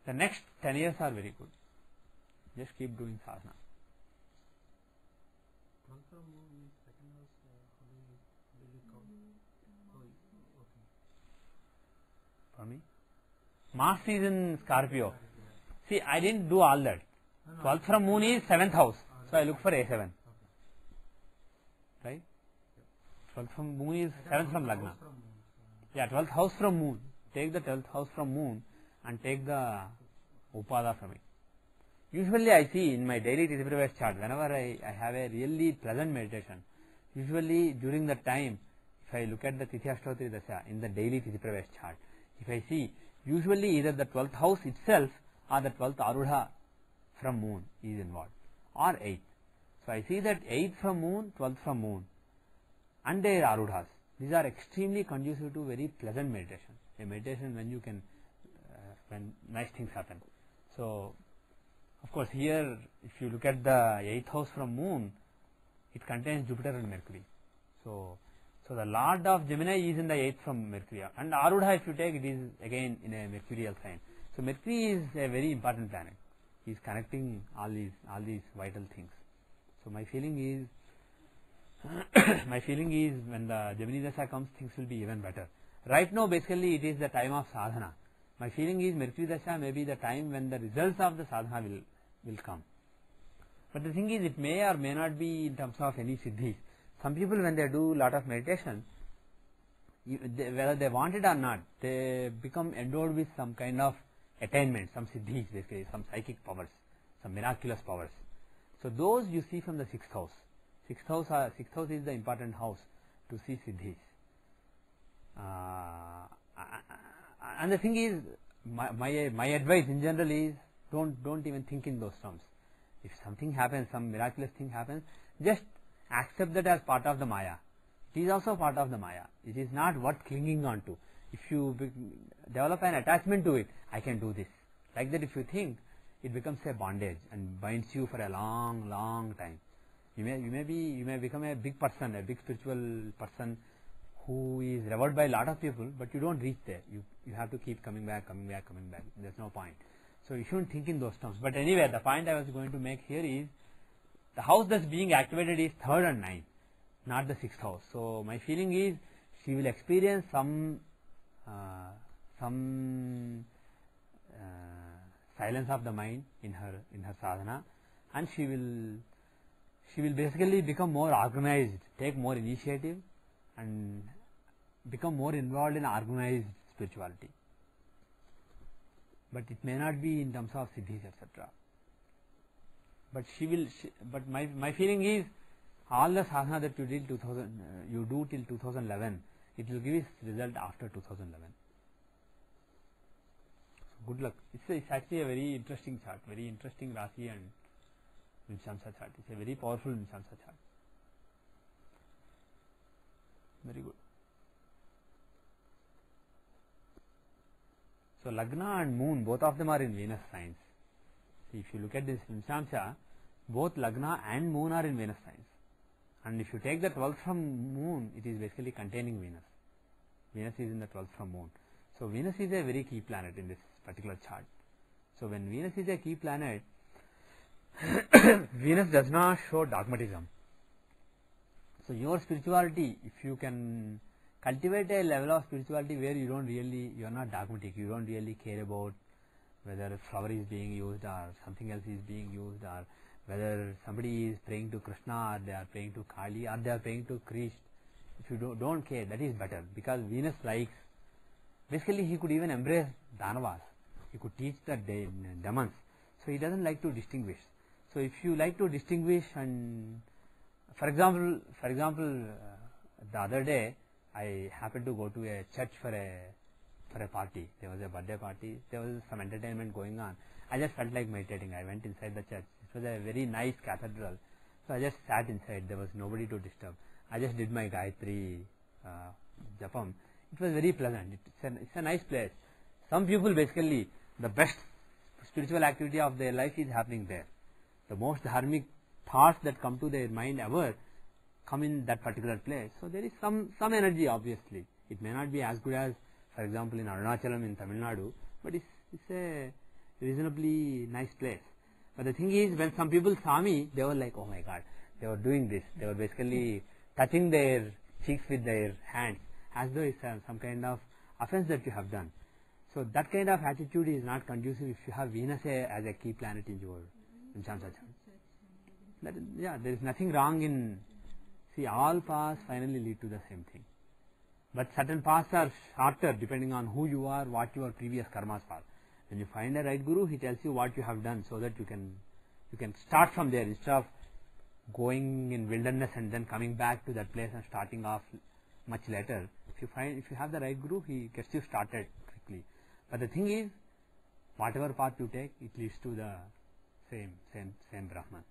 the next 10 years are very good. Just keep doing sadhana. For me, Mars is in Scorpio. See, I didn't do all that. 12th from moon is 7th house, so I look for A7. Right? 12th from moon is 7th from lagna. Yeah, 12th house from moon. Take the 12th house from moon and take the Upada from it. Usually I see in my daily Tithi Pravesh chart, whenever I have a really pleasant meditation, usually during the time, if I look at the Tithi Ashtotri Dasha in the daily Tithi Pravesh chart, if I see, usually either the 12th house itself or the 12th Arudha from moon is involved, or 8th. So I see that 8th from moon, 12th from moon, and their arudhas. These are extremely conducive to very pleasant meditation. A meditation when you can, when nice things happen. So, of course, here if you look at the 8th house from moon, it contains Jupiter and Mercury. So the Lord of Gemini is in the 8th from Mercury, and arudha, if you take, it is again in a mercurial sign. So Mercury is a very important planet. He is connecting all these vital things. So my feeling is when the Gemini Dasha comes, things will be even better. Right now, basically, it is the time of sadhana. My feeling is Mercury Dasha may be the time when the results of the sadhana will come. But the thing is, it may or may not be in terms of any siddhis. Some people, when they do lot of meditation, whether they want it or not, they become endowed with some kind of attainment, some siddhis, basically, some psychic powers, some miraculous powers. So those you see from the 6th house. 6th house is the important house to see siddhis. And the thing is, my advice in general is, don't even think in those terms. If something happens, some miraculous thing happens, just accept that as part of the Maya. It is also part of the Maya. It is not worth clinging on to. If you develop an attachment to it, I can do this. Like that, if you think, it becomes a bondage and binds you for a long, long time. You may become a big person, a big spiritual person who is revered by a lot of people, but you don't reach there. You have to keep coming back. There's no point. So you shouldn't think in those terms. But anyway, the point I was going to make here is, the house that's being activated is 3rd and 9th, not the 6th house. So my feeling is, she will experience some silence of the mind in her sadhana, and she will basically become more organized, take more initiative, and become more involved in organized spirituality. But it may not be in terms of siddhis, etc. But but my feeling is, all the sadhana that you do till 2011, it will give its result after 2011. So good luck. It's actually a very interesting chart, very interesting Rasi and Vimshamsa chart. It's a very powerful Vimshamsa chart. Very good. So Lagna and Moon, both of them are in Venus signs. See, if you look at this Vimshamsa, both Lagna and Moon are in Venus signs. And if you take the 12th from Moon, it is basically containing Venus. Venus is in the 12th from Moon. So Venus is a very key planet in this particular chart. So when Venus is a key planet, Venus does not show dogmatism. So your spirituality, if you can cultivate a level of spirituality where you are not dogmatic, you don't really care about whether a flower is being used or something else is being used, or whether somebody is praying to Krishna or they are praying to Kali or they are praying to Krishna. If you don't care, that is better, because Venus likes, basically he could even embrace Danavas, he could teach the demons, so he doesn't like to distinguish. So if you like to distinguish, and for example, the other day I happened to go to a church for a party. There was a birthday party, there was some entertainment going on. I just felt like meditating. I went inside the church. It was a very nice cathedral, so I just sat inside. There was nobody to disturb. I just did my Gayatri Japam. It was very pleasant. It's a nice place. Some people, basically, the best spiritual activity of their life is happening there. The most dharmic thoughts that come to their mind ever come in that particular place. So there is some energy, obviously. It may not be as good as, for example, in Arunachalam in Tamil Nadu, but it's a reasonably nice place. But the thing is, when some people saw me, they were like, oh my God, they were doing this. They were basically touching their cheeks with their hands, as though it's some kind of offense that you have done. So that kind of attitude is not conducive if you have Venus as a key planet in your Vimshamsa chart. There is nothing wrong in, see, all paths finally lead to the same thing. But certain paths are shorter depending on who you are, what your previous karmas are. When you find a right guru, he tells you what you have done, so that you can start from there instead of going in wilderness and then coming back to that place and starting off much later. If you have the right guru, he gets you started quickly. But the thing is, whatever path you take, it leads to the same Brahman.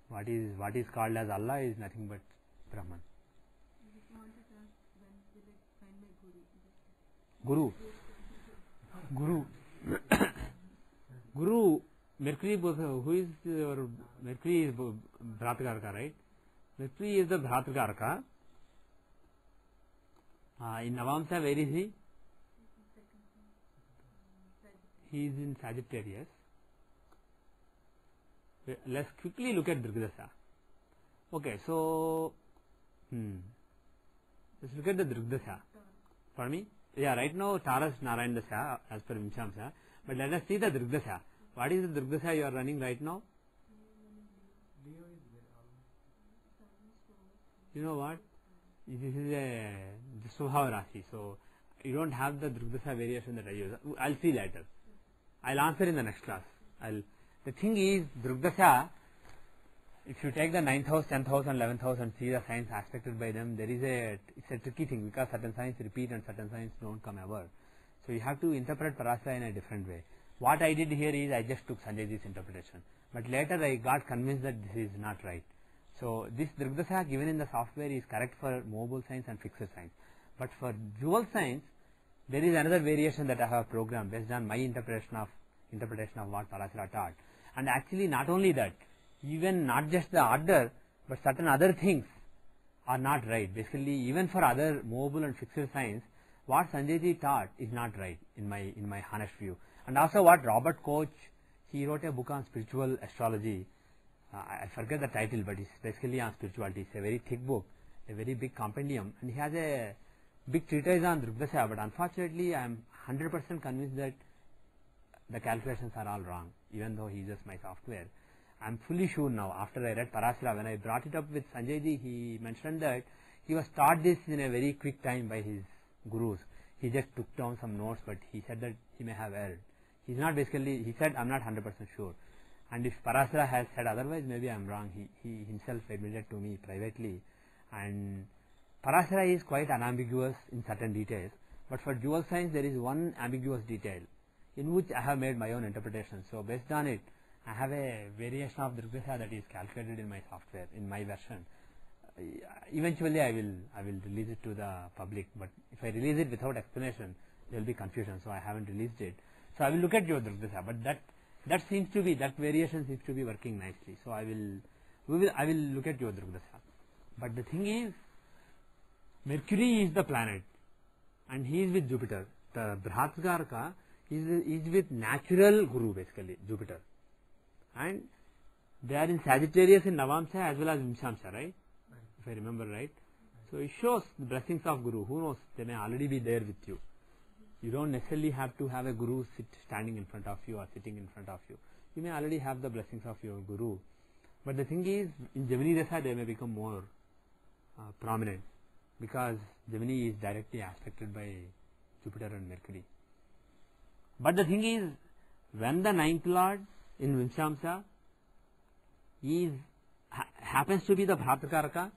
What is called as Allah is nothing but Brahman. I just wanted to ask, when will I find my Guru? Guru, Mercury, who is your Mercury is Bhratkaraka, right? Mercury is the Bhratkaraka. In Navamsa, where is he? He is in Sagittarius. Let's quickly look at Drigdasha. Okay, so let's look at the Drigdasha. For me? Yeah, right now Taurus Narayan Dasha as per Vimshamsa. But let us see the Drigdasha. What is the Drigdasha you are running right now? You know what? This is a Subhava Rashi. So you don't have the Drigdasha variation that I use. I'll see later. I'll answer in the next class. The thing is, Drigdasha, if you take the 9th house, 10th house and 11th house and see the signs aspected by them, it's a tricky thing because certain signs repeat and certain signs don't come ever. So you have to interpret Parasara in a different way. What I did here is I just took Sanjayji's interpretation. But later I got convinced that this is not right. So this Drigdasha given in the software is correct for mobile signs and fixed signs. But for dual signs, there is another variation that I have programmed based on my interpretation of what Parasara taught. And actually not only that, even not just the order, but certain other things are not right. Basically, even for other mobile and fixed signs, what Sanjayji taught is not right in my honest view. And also what Robert Koch, he wrote a book on spiritual astrology. I forget the title, but it's basically on spirituality. It's a very thick book, a very big compendium, and he has a big treatise on Drigdasha. But unfortunately, I am 100% convinced that the calculations are all wrong, even though he uses my software. I am fully sure now, after I read Parasara, when I brought it up with Sanjayji, he mentioned that he was taught this in a very quick time by his gurus. He just took down some notes, but he said that he may have erred. He said, I am not 100% sure. And if Parasara has said otherwise, maybe I am wrong. He himself admitted to me privately. And Parasara is quite unambiguous in certain details, but for dual signs there is one ambiguous detail in which I have made my own interpretation. So based on it, I have a variation of Drigdasha that is calculated in my software, in my version. Eventually I will release it to the public, but if I release it without explanation, there will be confusion, so I haven't released it. So I will look at your Drigdasha, but that variation seems to be working nicely. So I will look at your Drigdasha. But the thing is, Mercury is the planet and he is with Jupiter. The Bhratkaraka is with natural Guru, basically, Jupiter. And they are in Sagittarius in Navamsa as well as Vimshamsa, right? If I remember right. So it shows the blessings of Guru. Who knows, they may already be there with you. You don't necessarily have to have a Guru standing in front of you or sitting in front of you. You may already have the blessings of your Guru. But the thing is, in Gemini Dasha they may become more prominent, because Gemini is directly aspected by Jupiter and Mercury. But the thing is, when the 9th Lord in Vimshamsa happens to be the Bhratkaraka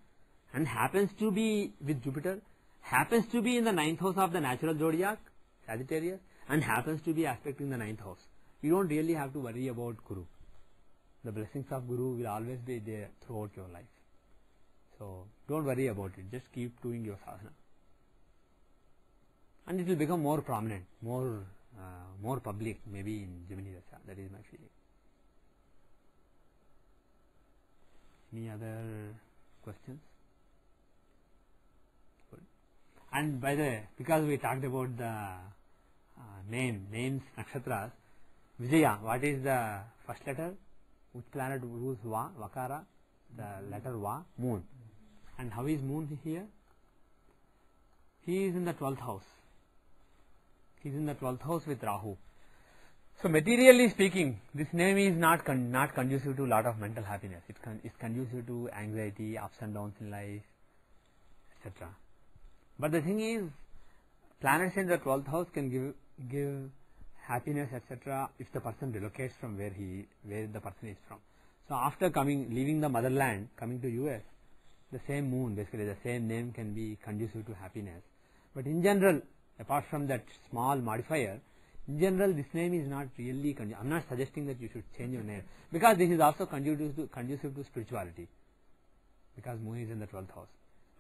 and happens to be with Jupiter, happens to be in the 9th house of the natural zodiac, Sagittarius, and happens to be aspecting the 9th house, you don't really have to worry about Guru. The blessings of Guru will always be there throughout your life. So don't worry about it, just keep doing your sadhana. And it will become more prominent, more public, maybe in Gemini Dasha. That is my feeling. Any other questions? Good. And by the way, because we talked about the names, nakshatras, Vijaya, what is the first letter? Which planet rules Va? Vakara, the letter Va, Moon. And how is Moon here? He is in the 12th house. He is in the 12th house with Rahu. So materially speaking, this name is not conducive to a lot of mental happiness. It's conducive to anxiety, ups and downs in life, etc. But the thing is, planets in the 12th house can give happiness, etc. if the person relocates from where the person is from. So after leaving the motherland, coming to US, the same moon, basically the same name can be conducive to happiness. But in general, apart from that small modifier, In general, this name is not really I'm not suggesting that you should change your name, because this is also conducive to spirituality, because Moon is in the 12th house.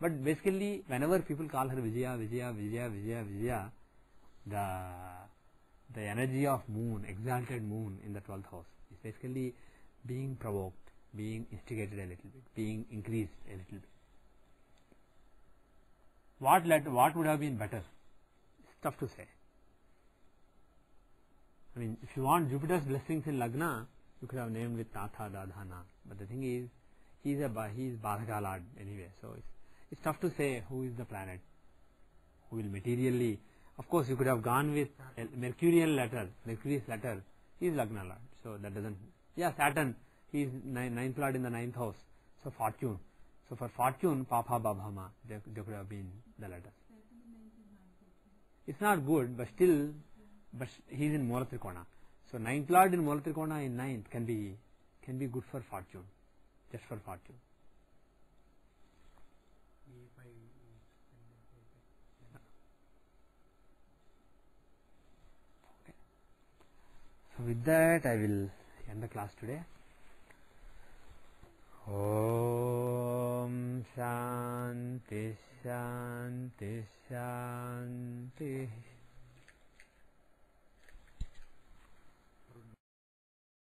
But basically, whenever people call her Vijaya, Vijaya, Vijaya, Vijaya, Vijaya, the energy of Moon, exalted Moon in the 12th house, is basically being provoked, being instigated a little bit, being increased a little bit. What would have been better? It's tough to say. I mean, if you want Jupiter's blessings in Lagna, you could have named with Tatha, Dadhana. But the thing is, he is Badhaka Lord anyway. So it's tough to say who is the planet who will materially. Of course, you could have gone with Mercurius letter. He is Lagna Lord. So that doesn't. Yeah, Saturn. He is ninth Lord in the 9th house. So fortune. So for fortune, Papa Babhama, they could have been the letters. It's not good, but still. But he is in Mula Trikona. So 9th Lord in Mula Trikona in 9th can be good for fortune, just for fortune. Okay. So with that, I will end the class today. Om Shanti Shanti Shanti.